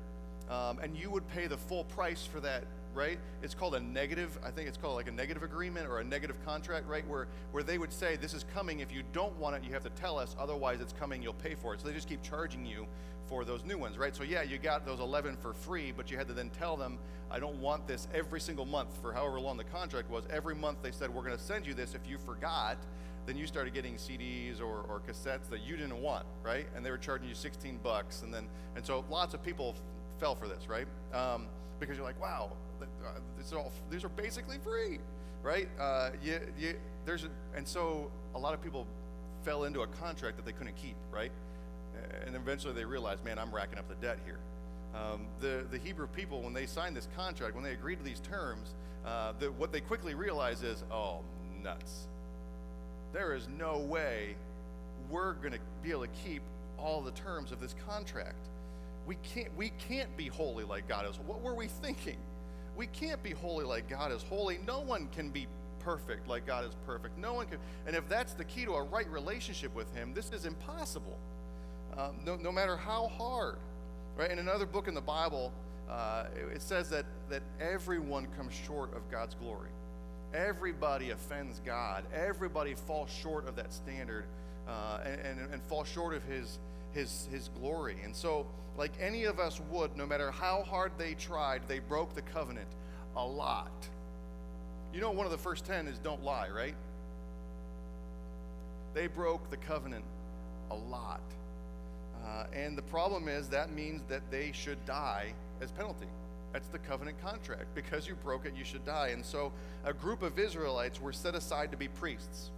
And you would pay the full price for that, right? It's called a negative, I think it's called like a negative agreement or a negative contract, right? Where they would say, this is coming. If you don't want it, you have to tell us. Otherwise, it's coming, you'll pay for it. So they just keep charging you for those new ones, right? So yeah, you got those 11 for free, but you had to then tell them, I don't want this every single month for however long the contract was. Every month they said, we're going to send you this. If you forgot, then you started getting CDs or cassettes that you didn't want, right? And they were charging you $16. And so lots of people fell for this, right? Because you're like, wow, these are basically free, right? And so a lot of people fell into a contract that they couldn't keep, right? And eventually they realized, man, I'm racking up the debt here. The Hebrew people, when they signed this contract, when they agreed to these terms, what they quickly realized is, oh, nuts. There is no way we're going to be able to keep all the terms of this contract. We can't be holy like God is. What were we thinking? We can't be holy like God is holy. No one can be perfect like God is perfect. No one can. And if that's the key to a right relationship with Him, this is impossible. No matter how hard, right? In another book in the Bible, it says that everyone comes short of God's glory. Everybody offends God. Everybody falls short of that standard, and falls short of His glory. And so, like any of us would, no matter how hard they tried, they broke the covenant a lot. You know, one of the first 10 is don't lie, right? They broke the covenant a lot. And the problem is that means that they should die as penalty. That's the covenant contract. Because you broke it, you should die. And so a group of Israelites were set aside to be priests.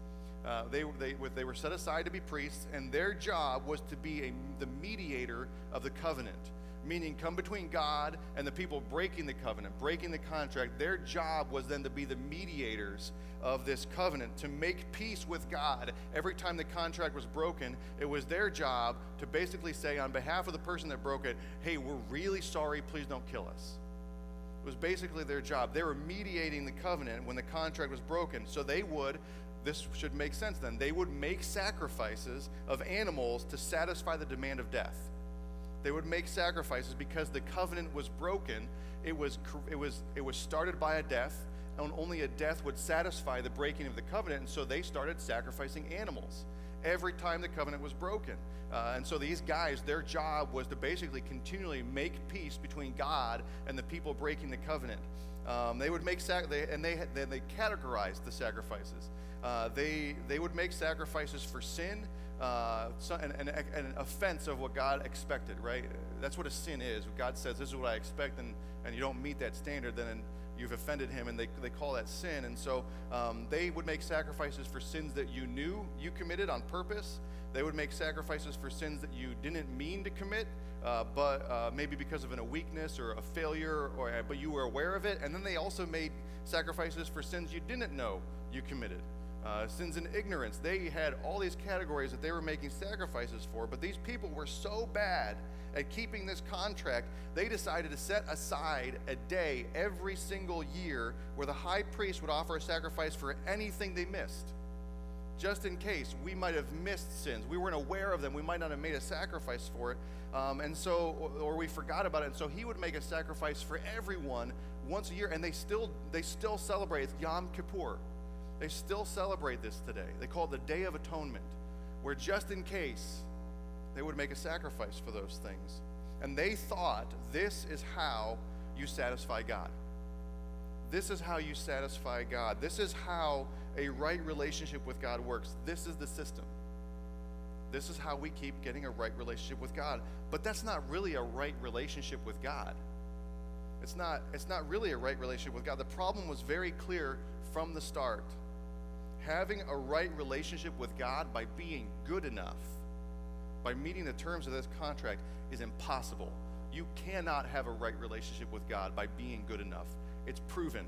They were set aside to be priests, and their job was to be the mediator of the covenant, meaning come between God and the people breaking the covenant, breaking the contract. Their job was then to be the mediators of this covenant, to make peace with God. Every time the contract was broken, it was their job to basically say on behalf of the person that broke it, hey, we're really sorry, please don't kill us. It was basically their job. They were mediating the covenant when the contract was broken. So this should make sense then, they would make sacrifices of animals to satisfy the demand of death. They would make sacrifices because the covenant was broken. It was started by a death, and only a death would satisfy the breaking of the covenant, and so they started sacrificing animals every time the covenant was broken. And so these guys, their job was to basically continually make peace between God and the people breaking the covenant. They would make they categorized the sacrifices. They would make sacrifices for sin, an offense of what God expected, right? That's what a sin is. God says, this is what I expect, and you don't meet that standard, then you've offended Him, and they call that sin. And so they would make sacrifices for sins that you knew you committed on purpose. They would make sacrifices for sins that you didn't mean to commit, but maybe because of a weakness or a failure, but you were aware of it. And then they also made sacrifices for sins you didn't know you committed. Sins in ignorance. They had all these categories that they were making sacrifices for, but these people were so bad at keeping this contract, they decided to set aside a day every single year where the high priest would offer a sacrifice for anything they missed. Just in case we might have missed sins, we weren't aware of them, we might not have made a sacrifice for it, or we forgot about it. And so he would make a sacrifice for everyone once a year, and they still celebrate. It's Yom Kippur. They still celebrate this today. They call it the Day of Atonement, where just in case they would make a sacrifice for those things. And they thought this is how you satisfy God. This is how you satisfy God. This is how a right relationship with God works. This is the system. This is how we keep getting a right relationship with God. But that's not really a right relationship with God. It's not really a right relationship with God. The problem was very clear from the start. Having a right relationship with God by being good enough, by meeting the terms of this contract, is impossible. You cannot have a right relationship with God by being good enough. It's proven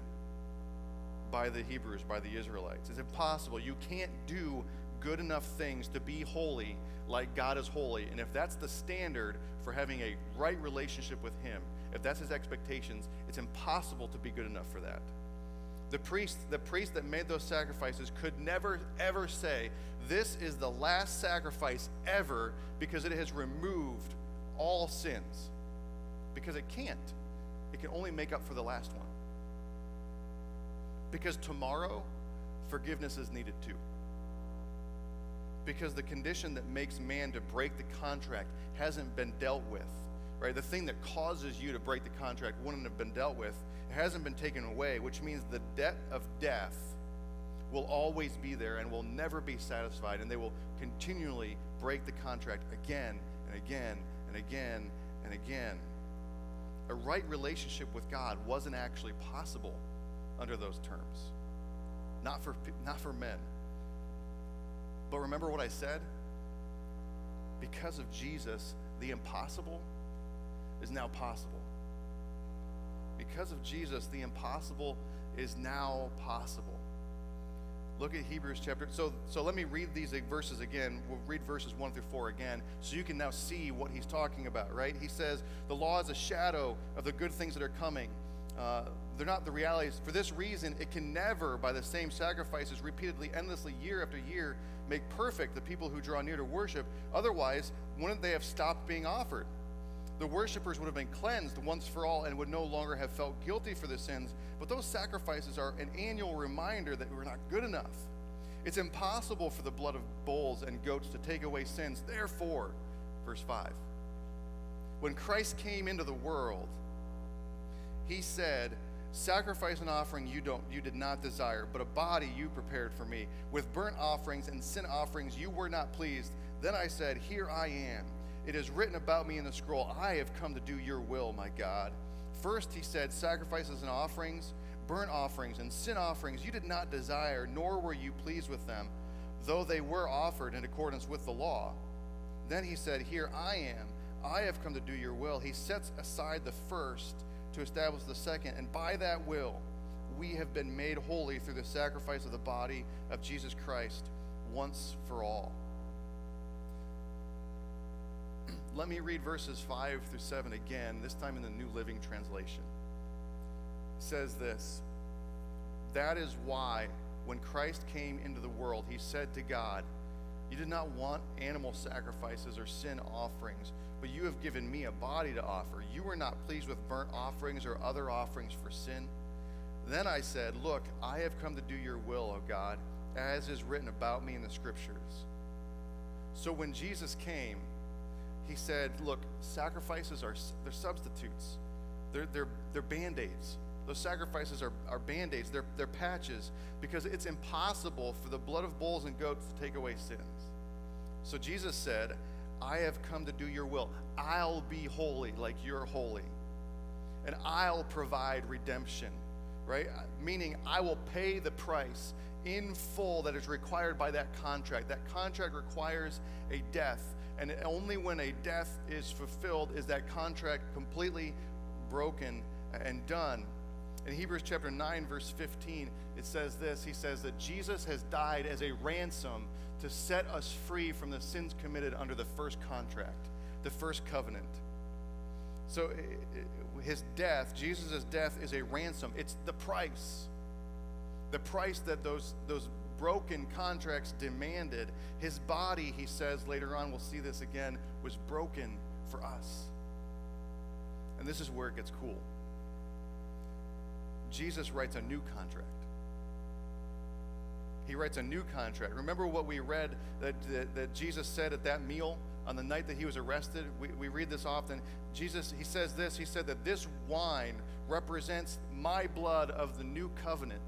by the Hebrews, by the Israelites. It's impossible. You can't do good enough things to be holy like God is holy. And if that's the standard for having a right relationship with him, if that's his expectations, it's impossible to be good enough for that. The priest that made those sacrifices could never, ever say, this is the last sacrifice ever, because it has removed all sins. Because it can't. It can only make up for the last one. Because tomorrow, forgiveness is needed too. Because the condition that makes man to break the contract hasn't been dealt with, right? The thing that causes you to break the contract wouldn't have been dealt with. It hasn't been taken away, which means the debt of death will always be there and will never be satisfied, and they will continually break the contract again and again and again and again. A right relationship with God wasn't actually possible under those terms. Not for men. But remember what I said? Because of Jesus, the impossible is now possible. Because of Jesus, the impossible is now possible. Look at Hebrews chapter. So let me read these verses again. We'll read verses 1 through 4 again, so you can now see what he's talking about, right? He says, the law is a shadow of the good things that are coming. They're not the realities. For this reason, it can never, by the same sacrifices, repeatedly, endlessly, year after year, make perfect the people who draw near to worship. Otherwise, wouldn't they have stopped being offered? The worshipers would have been cleansed once for all and would no longer have felt guilty for their sins. But those sacrifices are an annual reminder that we're not good enough. It's impossible for the blood of bulls and goats to take away sins. Therefore, verse 5, when Christ came into the world, he said, sacrifice and offering you did not desire, but a body you prepared for me. With burnt offerings and sin offerings you were not pleased. Then I said, here I am. It is written about me in the scroll, I have come to do your will, my God. First he said, sacrifices and offerings, burnt offerings and sin offerings you did not desire, nor were you pleased with them, though they were offered in accordance with the law. Then he said, here I am. I have come to do your will. He sets aside the first to establish the second, and by that will we have been made holy through the sacrifice of the body of Jesus Christ once for all. Let me read verses 5 through 7 again, this time in the New Living Translation. It says this, that is why when Christ came into the world, he said to God, you did not want animal sacrifices or sin offerings, but you have given me a body to offer. You were not pleased with burnt offerings or other offerings for sin. Then I said, look, I have come to do your will, O God, as is written about me in the scriptures. So when Jesus came, he said, look, sacrifices they're substitutes. They're band-aids. Those sacrifices are band-aids. They're patches, because it's impossible for the blood of bulls and goats to take away sins. So Jesus said, I have come to do your will. I'll be holy like you're holy. And I'll provide redemption, right? Meaning I will pay the price in full that is required by that contract. That contract requires a death. And only when a death is fulfilled is that contract completely broken and done. In Hebrews chapter 9, verse 15, it says this. He says that Jesus has died as a ransom to set us free from the sins committed under the first contract, the first covenant. So his death, Jesus' death, is a ransom. It's the price. The price that those broken contracts demanded. His body, he says later on, we'll see this again, was broken for us. And this is where it gets cool. Jesus writes a new contract. He writes a new contract. Remember what we read that Jesus said at that meal on the night that he was arrested? We read this often. Jesus, he says this. He said that this wine represents my blood of the new covenant.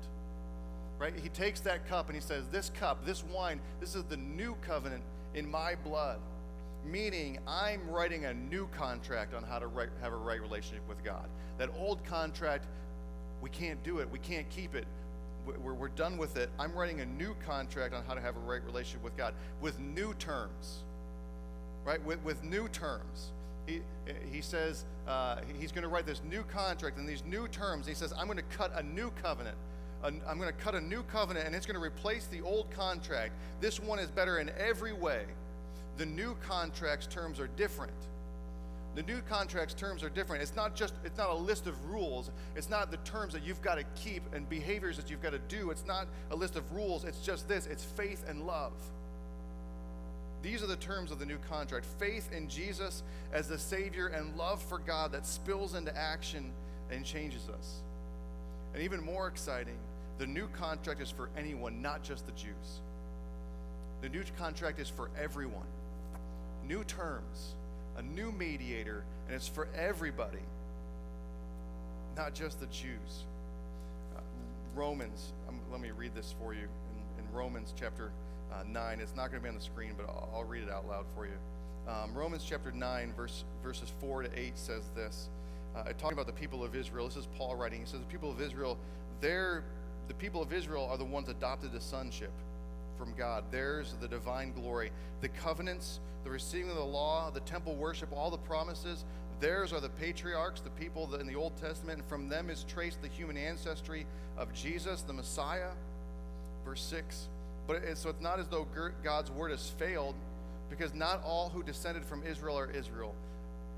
Right? He takes that cup and he says, this cup, this wine, this is the new covenant in my blood. Meaning, I'm writing a new contract on how to have a right relationship with God. That old contract, we can't do it. We can't keep it. we're done with it. I'm writing a new contract on how to have a right relationship with God with new terms, right? With new terms. He says he's going to write this new contract and these new terms. He says, I'm going to cut a new covenant. I'm going to cut a new covenant, and it's going to replace the old contract. This one is better in every way. The new contract's terms are different. The new contract's terms are different. It's not a list of rules. It's not the terms that you've got to keep and behaviors that you've got to do. It's not a list of rules. It's just this. It's faith and love. These are the terms of the new contract. Faith in Jesus as the Savior and love for God that spills into action and changes us. And even more exciting, the new contract is for anyone, not just the Jews. The new contract is for everyone. New terms, a new mediator, and it's for everybody, not just the Jews. Romans, let me read this for you in Romans chapter 9. It's not going to be on the screen, but I'll read it out loud for you. Romans chapter 9, verses 4 to 8 says this. Talking about the people of Israel, this is Paul writing. He says the people of Israel, the people of Israel are the ones adopted to sonship from God. Theirs the divine glory, the covenants, the receiving of the law, the temple worship, all the promises. Theirs are the patriarchs, the people in the Old Testament, and from them is traced the human ancestry of Jesus, the Messiah. Verse 6. So it's not as though God's word has failed, because not all who descended from Israel are Israel,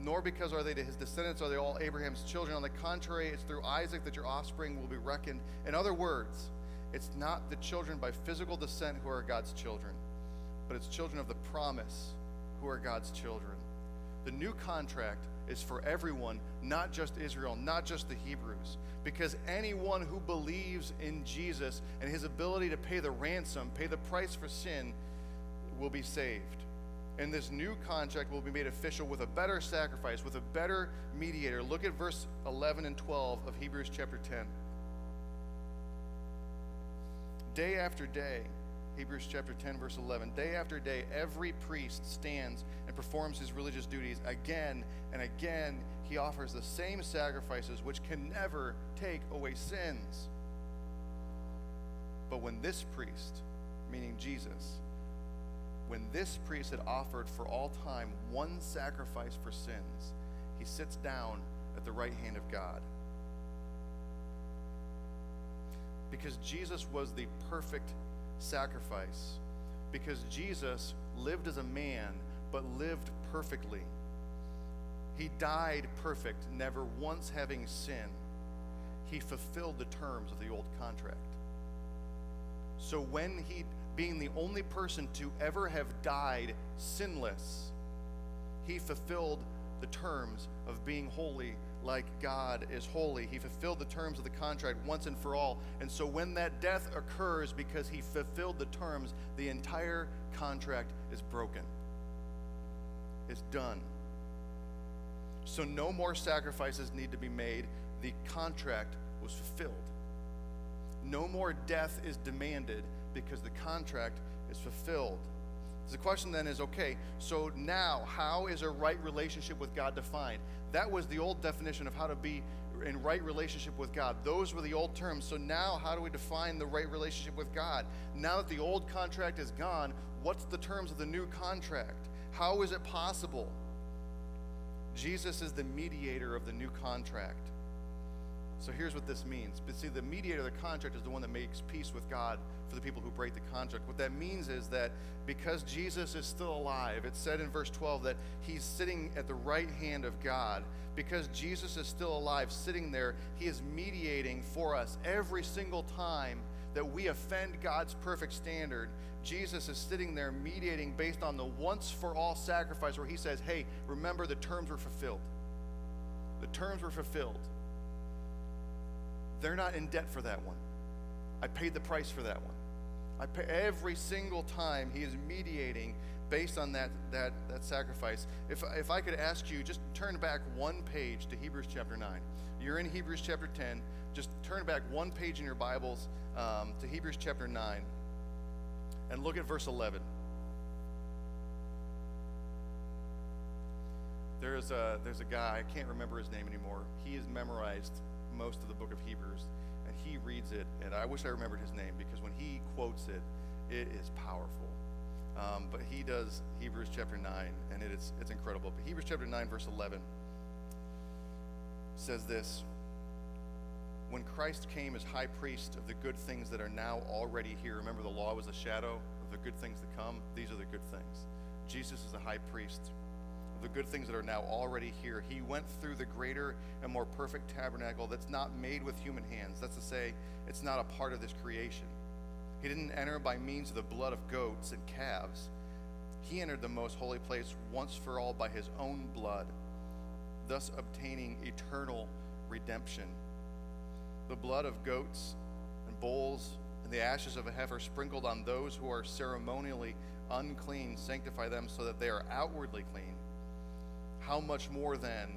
nor because are they his descendants are they all Abraham's children. On the contrary, it's through Isaac that your offspring will be reckoned. In other words, it's not the children by physical descent who are God's children, but it's children of the promise who are God's children. The new contract is for everyone, not just Israel, not just the Hebrews, because anyone who believes in Jesus and his ability to pay the ransom, pay the price for sin, will be saved. And this new contract will be made official with a better sacrifice, with a better mediator. Look at verse 11 and 12 of Hebrews chapter 10. Day after day, Hebrews chapter 10, verse 11, day after day, every priest stands and performs his religious duties. Again and again, he offers the same sacrifices which can never take away sins. But when this priest, meaning Jesus, when this priest had offered for all time one sacrifice for sins, he sits down at the right hand of God. Because Jesus was the perfect sacrifice, because Jesus lived as a man but lived perfectly. He died perfect, never once having sin. He fulfilled the terms of the old contract. So when he, being the only person to ever have died sinless, he fulfilled the terms of being holy like God is holy. He fulfilled the terms of the contract once and for all. And so when that death occurs, because he fulfilled the terms, the entire contract is broken. It's done. So no more sacrifices need to be made. The contract was fulfilled. No more death is demanded because the contract is fulfilled. So the question then is, okay, so now how is a right relationship with God defined? That was the old definition of how to be in right relationship with God. Those were the old terms. So now how do we define the right relationship with God? Now that the old contract is gone, what's the terms of the new contract? How is it possible? Jesus is the mediator of the new contract. So here's what this means. But see, the mediator of the contract is the one that makes peace with God for the people who break the contract. What that means is that because Jesus is still alive, it said in verse 12 that he's sitting at the right hand of God. Because Jesus is still alive, sitting there, he is mediating for us every single time that we offend God's perfect standard. Jesus is sitting there mediating based on the once-for-all sacrifice where he says, hey, remember the terms were fulfilled. The terms were fulfilled. They're not in debt for that one. I paid the price for that one. I pay every single time he is mediating based on that sacrifice. If I could ask you, just turn back one page to Hebrews chapter 9. You're in Hebrews chapter 10. Just turn back one page in your Bibles to Hebrews chapter 9 and look at verse 11. There's a guy, I can't remember his name anymore. He has memorized most of the book of Hebrews, and he reads it, and I wish I remembered his name, because when he quotes it, it is powerful. But he does Hebrews chapter 9, and it's incredible. But Hebrews chapter 9, verse 11 says this: when Christ came as high priest of the good things that are now already here. Remember, the law was a shadow of the good things to come. These are the good things. Jesus is a high priest of the good things that are now already here. He went through the greater and more perfect tabernacle that's not made with human hands. That's to say, it's not a part of this creation. He didn't enter by means of the blood of goats and calves. He entered the most holy place once for all by his own blood, thus obtaining eternal redemption. The blood of goats and bulls and the ashes of a heifer sprinkled on those who are ceremonially unclean sanctify them so that they are outwardly clean. How much more then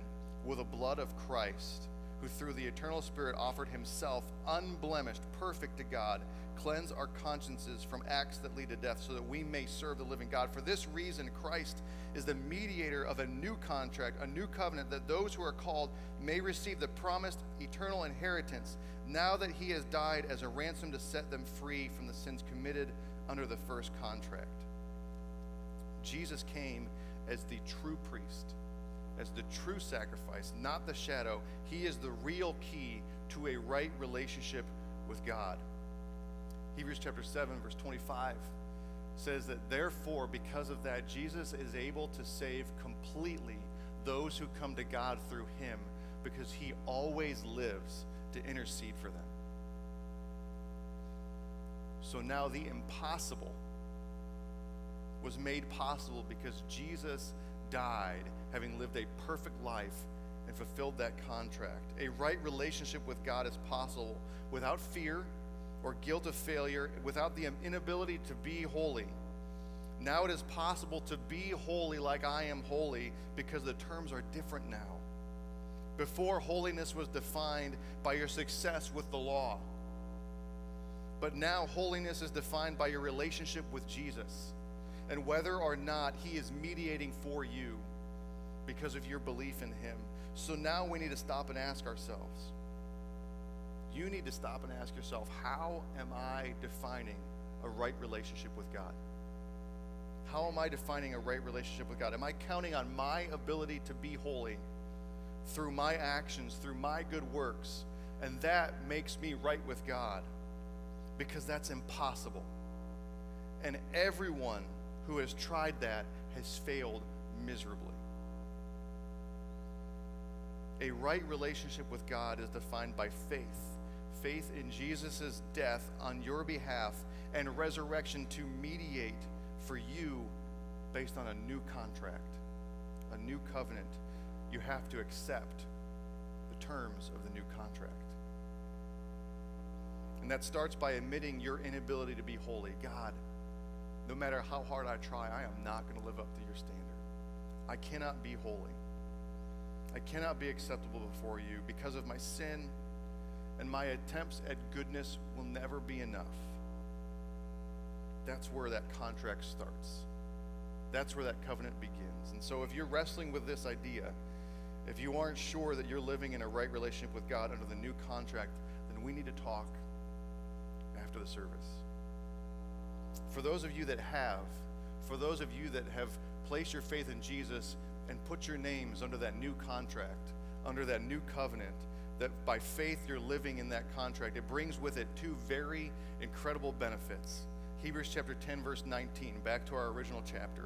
will the blood of Christ, who through the eternal Spirit offered himself unblemished, perfect to God, cleanse our consciences from acts that lead to death, so that we may serve the living God. For this reason, Christ is the mediator of a new contract, a new covenant, that those who are called may receive the promised eternal inheritance, now that he has died as a ransom to set them free from the sins committed under the first contract. Jesus came as the true priest, as the true sacrifice, not the shadow. He is the real key to a right relationship with God. Hebrews chapter 7, verse 25 says that therefore, because of that, Jesus is able to save completely those who come to God through him, because he always lives to intercede for them. So now the impossible was made possible because Jesus died, having lived a perfect life and fulfilled that contract. A right relationship with God is possible without fear or guilt of failure, without the inability to be holy. Now it is possible to be holy like I am holy, because the terms are different now. Before, holiness was defined by your success with the law. But now holiness is defined by your relationship with Jesus, and whether or not he is mediating for you because of your belief in him. So now we need to stop and ask ourselves. You need to stop and ask yourself, how am I defining a right relationship with God? How am I defining a right relationship with God? Am I counting on my ability to be holy through my actions, through my good works, and that makes me right with God? Because that's impossible. And everyone who has tried that has failed miserably. A right relationship with God is defined by faith. Faith in Jesus' death on your behalf and resurrection to mediate for you based on a new contract, a new covenant. You have to accept the terms of the new contract. And that starts by admitting your inability to be holy. God, no matter how hard I try, I am not going to live up to your standard. I cannot be holy. I cannot be acceptable before you because of my sin, and my attempts at goodness will never be enough. That's where that contract starts. That's where that covenant begins. And so if you're wrestling with this idea, if you aren't sure that you're living in a right relationship with God under the new contract, then we need to talk after the service. For those of you that have, for those of you that have placed your faith in Jesus and put your names under that new contract, under that new covenant, that by faith you're living in that contract, it brings with it two very incredible benefits. Hebrews chapter 10, verse 19, back to our original chapter.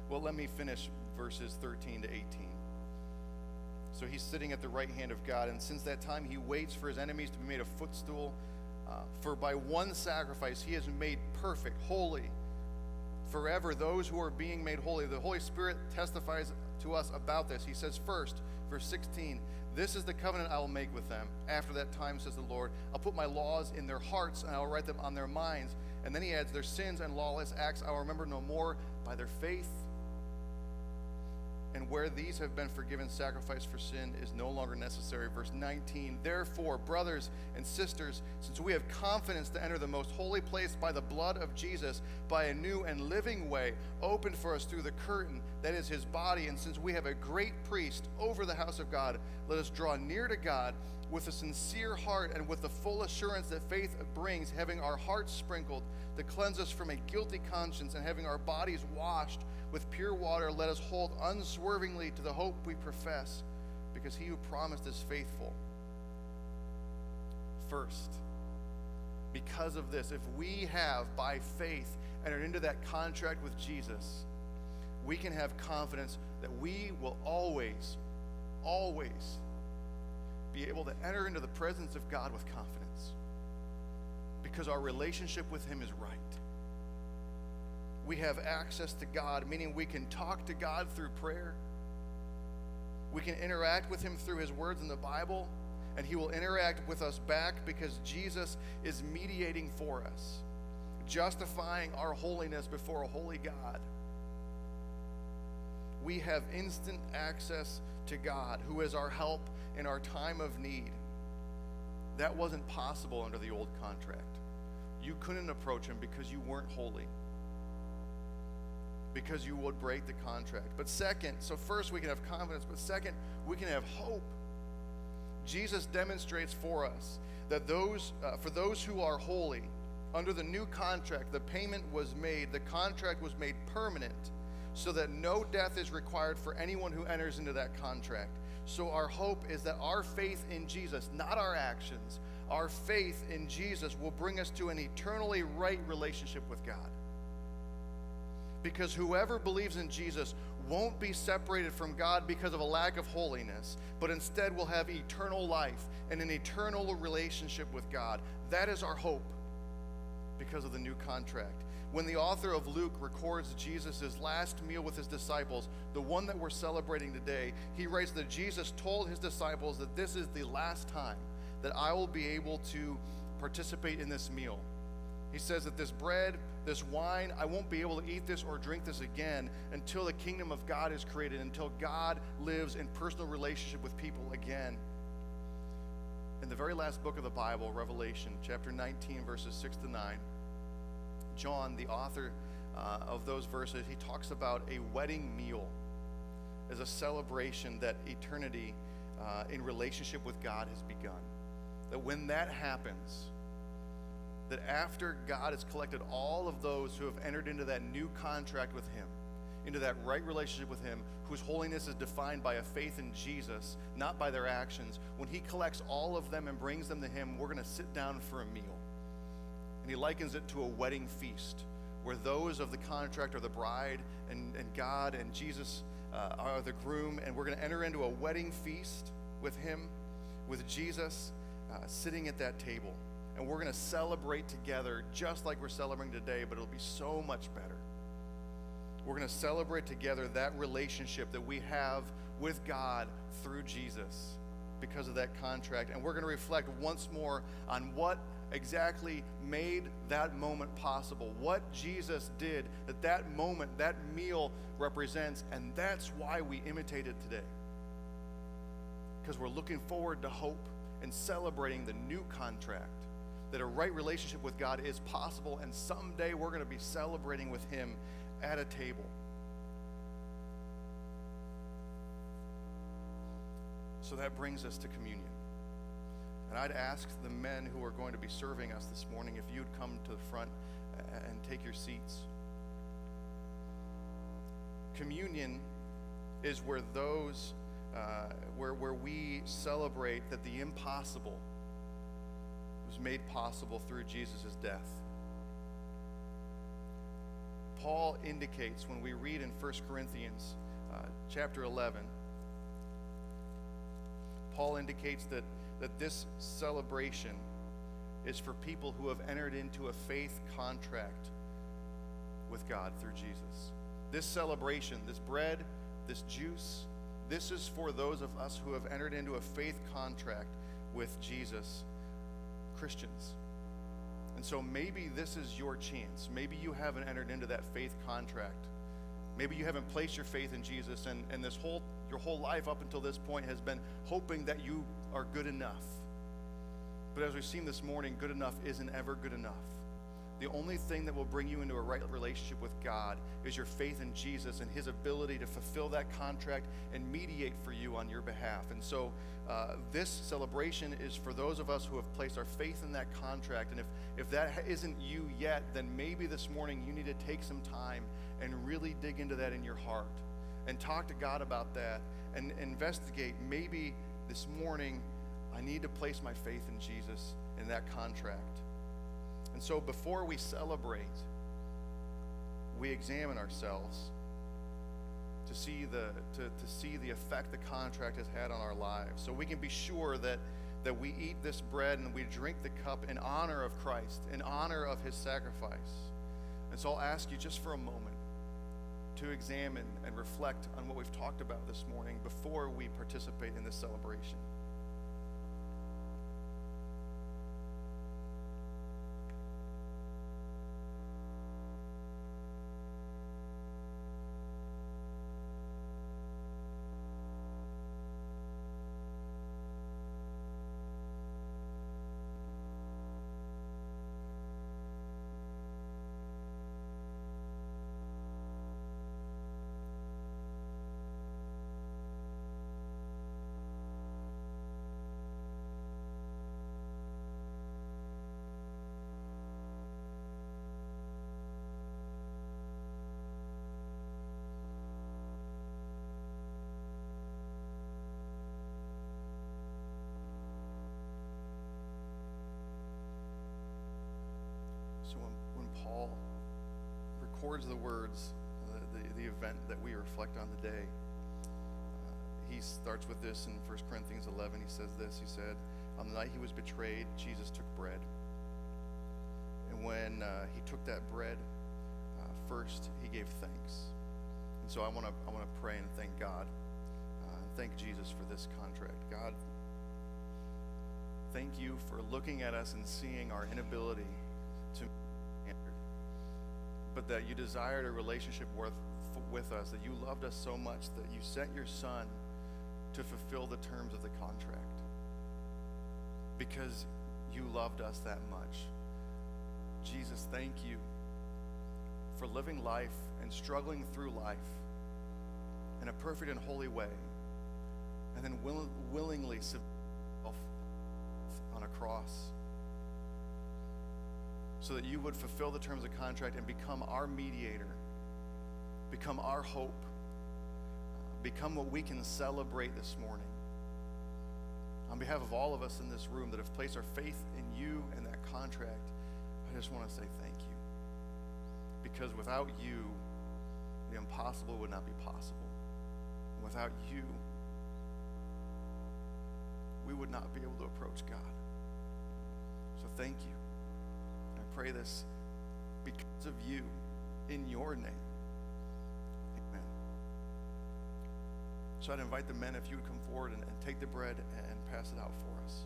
Well, let me finish verses 13 to 18. So he's sitting at the right hand of God, and since that time he waits for his enemies to be made a footstool. For by one sacrifice he has made perfect, holy, forever those who are being made holy. The Holy Spirit testifies to us about this. He says first, verse 16, this is the covenant I will make with them. After that time, says the Lord, I'll put my laws in their hearts and I'll write them on their minds. And then he adds, their sins and lawless acts I will remember no more. By their faith and where these have been forgiven, sacrifice for sin is no longer necessary. Verse 19, therefore, brothers and sisters, since we have confidence to enter the most holy place by the blood of Jesus, by a new and living way opened for us through the curtain, that is his body, and since we have a great priest over the house of God, let us draw near to God with a sincere heart and with the full assurance that faith brings, having our hearts sprinkled to cleanse us from a guilty conscience, and having our bodies washed with pure water, let us hold unswervingly to the hope we profess, because he who promised is faithful. First, because of this, if we have by faith entered into that contract with Jesus, we can have confidence that we will always be able to enter into the presence of God with confidence, because our relationship with him is right. We have access to God, meaning we can talk to God through prayer. We can interact with him through his words in the Bible, and he will interact with us back because Jesus is mediating for us, justifying our holiness before a holy God. We have instant access to God, who is our help in our time of need. That wasn't possible under the old contract. You couldn't approach him because you weren't holy, because you would break the contract. But second, so first we can have confidence, but second, we can have hope. Jesus demonstrates for us that for those who are holy, under the new contract, the payment was made, the contract was made permanent, so that no death is required for anyone who enters into that contract. So our hope is that our faith in Jesus, not our actions, our faith in Jesus will bring us to an eternally right relationship with God. Because whoever believes in Jesus won't be separated from God because of a lack of holiness, but instead will have eternal life and an eternal relationship with God. That is our hope because of the new contract. When the author of Luke records Jesus' last meal with his disciples, the one that we're celebrating today, he writes that Jesus told his disciples that this is the last time that I will be able to participate in this meal. He says that this bread, this wine, I won't be able to eat this or drink this again until the kingdom of God is created, until God lives in personal relationship with people again. In the very last book of the Bible, Revelation, chapter 19, verses 6 to 9, John, the author of those verses, he talks about a wedding meal as a celebration that eternity in relationship with God has begun. That when that happens, that after God has collected all of those who have entered into that new contract with him, into that right relationship with him, whose holiness is defined by a faith in Jesus, not by their actions, when he collects all of them and brings them to him, we're going to sit down for a meal. And he likens it to a wedding feast, where those of the contract are the bride, and God and Jesus are the groom, and we're going to enter into a wedding feast with him, with Jesus sitting at that table. And we're going to celebrate together just like we're celebrating today, but it'll be so much better. We're going to celebrate together that relationship that we have with God through Jesus because of that contract. And we're going to reflect once more on what exactly made that moment possible, what Jesus did, that moment, that meal represents, and that's why we imitate it today. Because we're looking forward to hope and celebrating the new contract, that a right relationship with God is possible, and someday we're going to be celebrating with him at a table. So that brings us to communion. And I'd ask the men who are going to be serving us this morning if you'd come to the front and take your seats. Communion is where where we celebrate that the impossible was made possible through Jesus' death. Paul indicates when we read in 1 Corinthians chapter 11, Paul indicates that this celebration is for people who have entered into a faith contract with God through Jesus. This celebration, this bread, this juice, this is for those of us who have entered into a faith contract with Jesus, Christians. And so maybe this is your chance. Maybe you haven't entered into that faith contract Maybe you haven't placed your faith in Jesus, and your whole life up until this point has been hoping that you are good enough. But as we've seen this morning, good enough isn't ever good enough. The only thing that will bring you into a right relationship with God is your faith in Jesus and his ability to fulfill that contract and mediate for you on your behalf. And so this celebration is for those of us who have placed our faith in that contract. And if that isn't you yet, then maybe this morning you need to take some time and really dig into that in your heart and talk to God about that and investigate. Maybe this morning I need to place my faith in Jesus in that contract. And so before we celebrate, we examine ourselves to see the effect the contract has had on our lives, so we can be sure that we eat this bread and we drink the cup in honor of Christ, in honor of his sacrifice. And so I'll ask you just for a moment to examine and reflect on what we've talked about this morning before we participate in this celebration. So when Paul records the words, the event that we reflect on today, he starts with this in 1 Corinthians 11. He says this, he said, on the night he was betrayed, Jesus took bread. And when he took that bread, first he gave thanks. And so I want to pray and thank God. Thank Jesus for this contract. God, thank you for looking at us and seeing our inability to standard, but that you desired a relationship with us, that you loved us so much that you sent your son to fulfill the terms of the contract because you loved us that much. Jesus, thank you for living life and struggling through life in a perfect and holy way, and then willingly submit yourself on a cross so that you would fulfill the terms of the contract and become our mediator, become our hope, become what we can celebrate this morning. On behalf of all of us in this room that have placed our faith in you and that contract, I just want to say thank you. Because without you, the impossible would not be possible. Without you, we would not be able to approach God. So thank you. And I pray this because of you, in your name. Amen. So I'd invite the men, if you would come forward and take the bread and pass it out for us.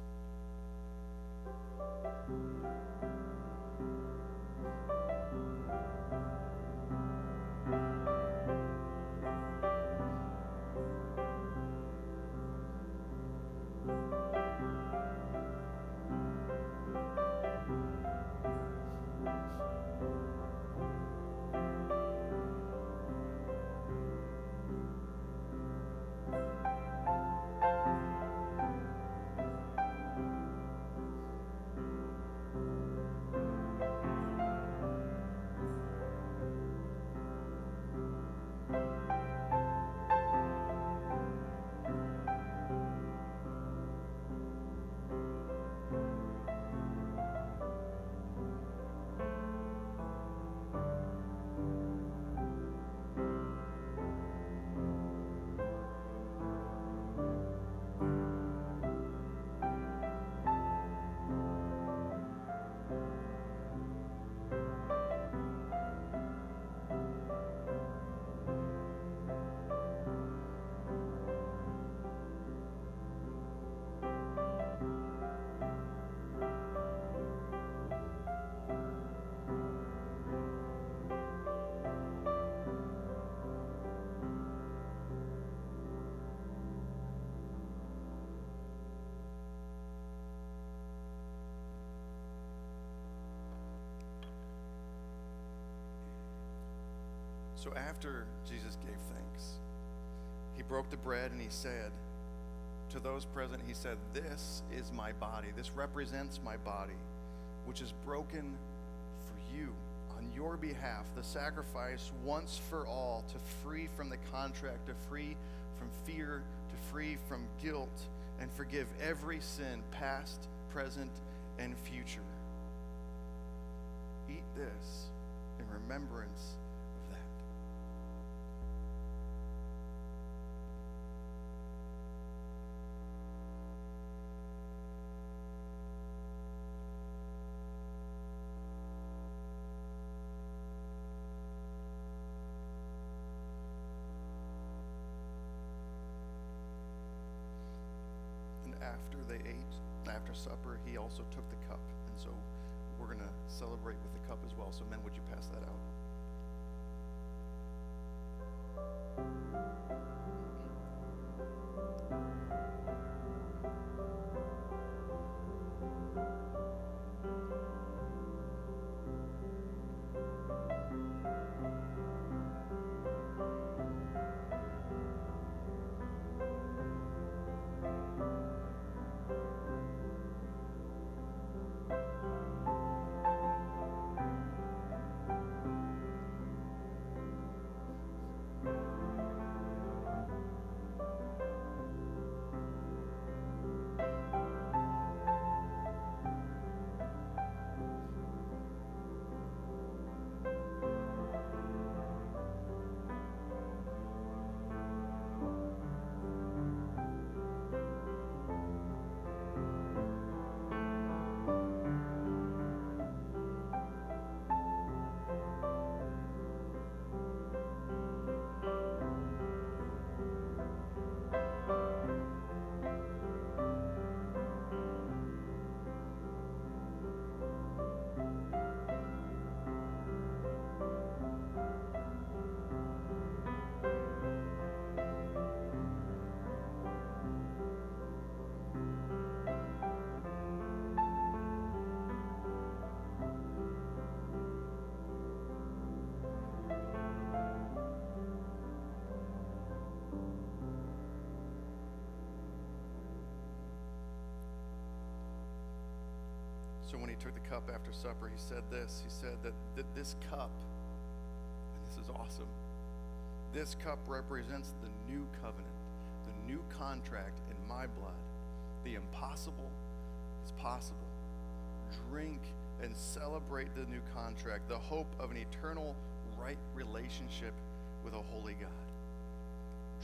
So after Jesus gave thanks, he broke the bread and he said to those present, he said, "This is my body. This represents my body, which is broken for you on your behalf, the sacrifice once for all to free from the contract, to free from fear, to free from guilt, and forgive every sin, past, present, and future. Eat this in remembrance of that." And after they ate, after supper, he also took the cup. And so we're going to celebrate with the cup as well. So men, would you pass that out? So when he took the cup after supper, he said this. He said that this cup, and this is awesome, this cup represents the new covenant, the new contract in my blood. The impossible is possible. Drink and celebrate the new contract, the hope of an eternal right relationship with a holy God.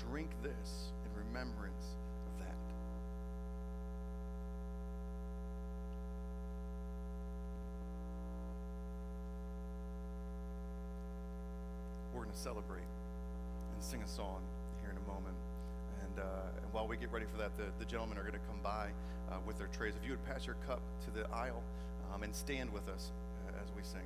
Drink this in remembrance of that. We're going to celebrate and sing a song here in a moment. And while we get ready for that, the gentlemen are going to come by with their trays. If you would pass your cup to the aisle and stand with us as we sing.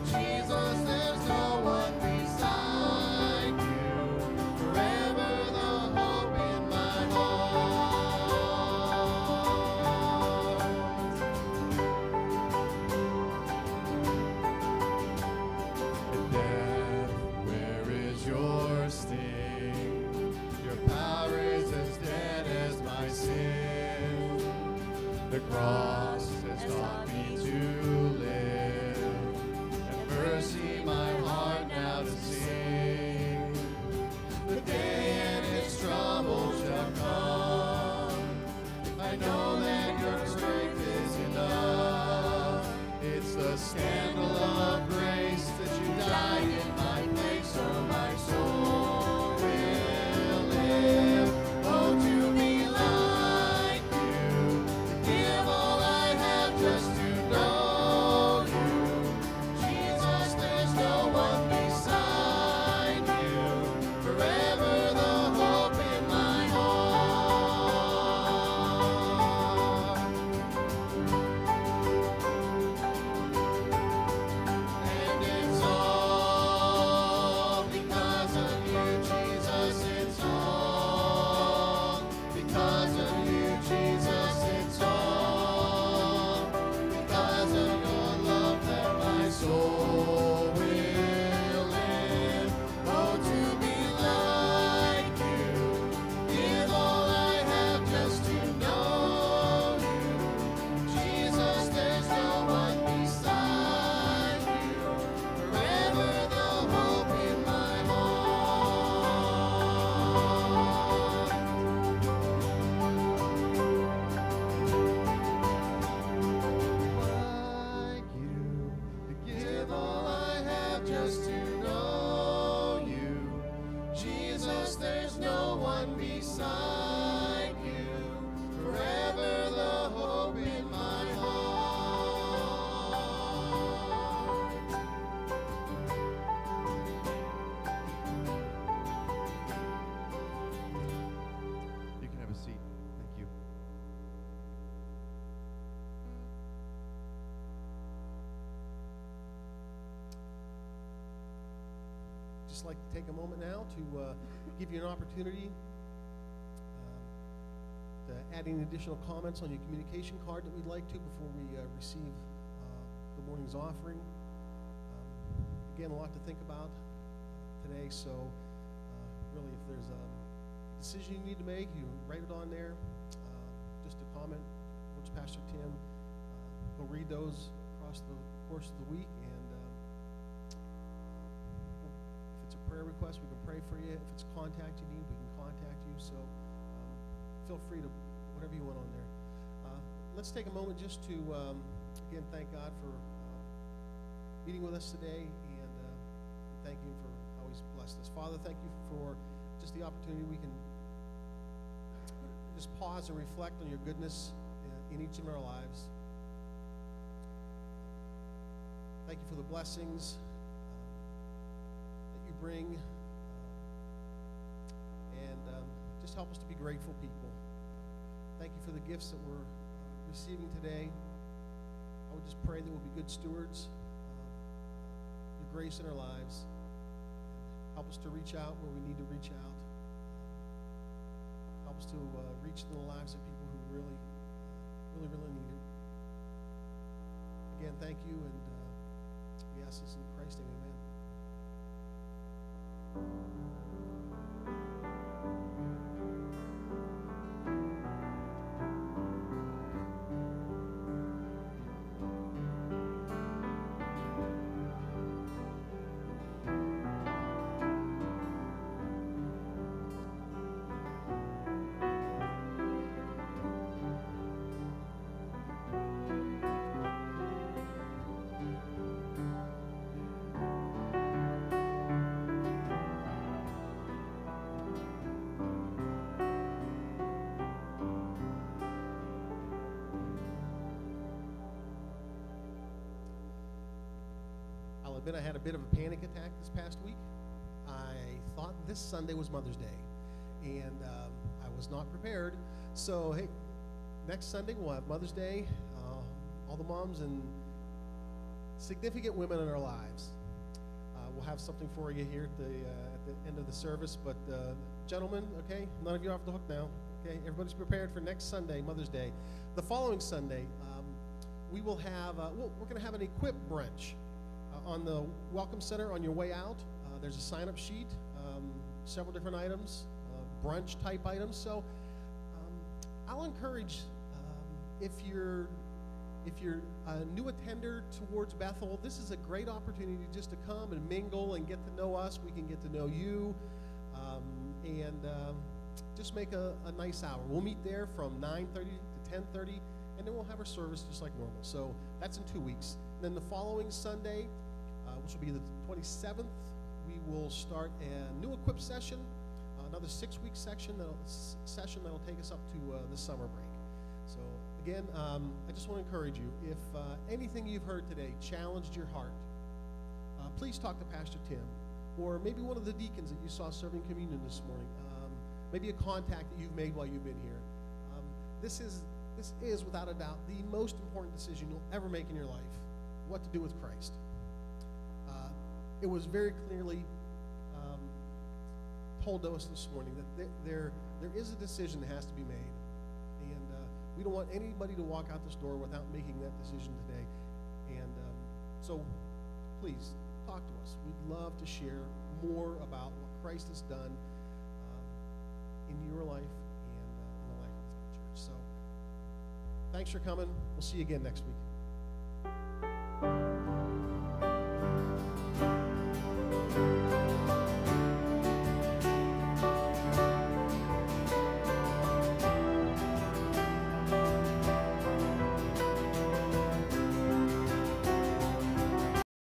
Jesus, there's no one The cross has taught me to live, and mercy my heart now to sing. The day and its troubles shall come. I know that your strength is enough. It's the scandal of grace that you died in my place, so my soul will live. Oh, to be like you, to give all I have just to know you. Jesus, there's no one beside you. Forever the hope in my heart. And it's all because of you, Jesus. It's all because of you, Jesus. It's all because of your love that my soul will live. Oh, to be like you, give all I have just to know you. Jesus, there's no one beside you. Forever the hope in my heart. Like you, to give all I have just to know you. Jesus, there's no one beside you. Forever the hope in my heart. You can have a seat. Thank you. Just like to take a moment now to give you an opportunity to add any additional comments on your communication card that we'd like to before we receive the morning's offering. Again, a lot to think about today, so really if there's a decision you need to make, you write it on there. Just a comment, which Pastor Tim will read those across the course of the week, and if it's a prayer request, we can pray for you. If it's contact you need, we can contact you. So feel free to whatever you want on there. Let's take a moment just to again thank God for meeting with us today, and thank you for how He's blessed us. Father, thank you for just the opportunity we can just pause and reflect on your goodness in each of our lives. Thank you for the blessings that you bring, and just help us to be grateful people. Thank you for the gifts that we're receiving today. I would just pray that we'll be good stewards of your grace in our lives. Help us to reach out where we need to reach out. Help us to reach into the lives of people who really need it. Again, thank you, and we ask this in Christ's name, amen. I'll admit I had a bit of a panic attack this past week. I thought this Sunday was Mother's Day, and I was not prepared. So, hey, next Sunday we'll have Mother's Day. All the moms and significant women in our lives. We'll have something for you here at the end of the service. But gentlemen, okay, none of you are off the hook now. Okay, everybody's prepared for next Sunday, Mother's Day. The following Sunday, we will have we're going to have an equip brunch on the Welcome Center on your way out. There's a sign-up sheet, several different items, brunch type items. So I'll encourage, if you're a new attender towards Bethel, this is a great opportunity just to come and mingle and get to know us. We can get to know you, and just make a nice hour. We'll meet there from 9:30 to 10:30, and then we'll have our service just like normal. So that's in 2 weeks. Then the following Sunday, which will be the 27th, we will start a new equip session, another 6-week session that'll take us up to the summer break. So again, I just want to encourage you, if anything you've heard today challenged your heart, please talk to Pastor Tim, or maybe one of the deacons that you saw serving communion this morning, maybe a contact that you've made while you've been here. This is without a doubt the most important decision you'll ever make in your life, what to do with Christ. It was very clearly told to us this morning that there is a decision that has to be made, and we don't want anybody to walk out this door without making that decision today. And so please talk to us. We'd love to share more about what Christ has done in your life and in the life of the church. So thanks for coming. We'll see you again next week.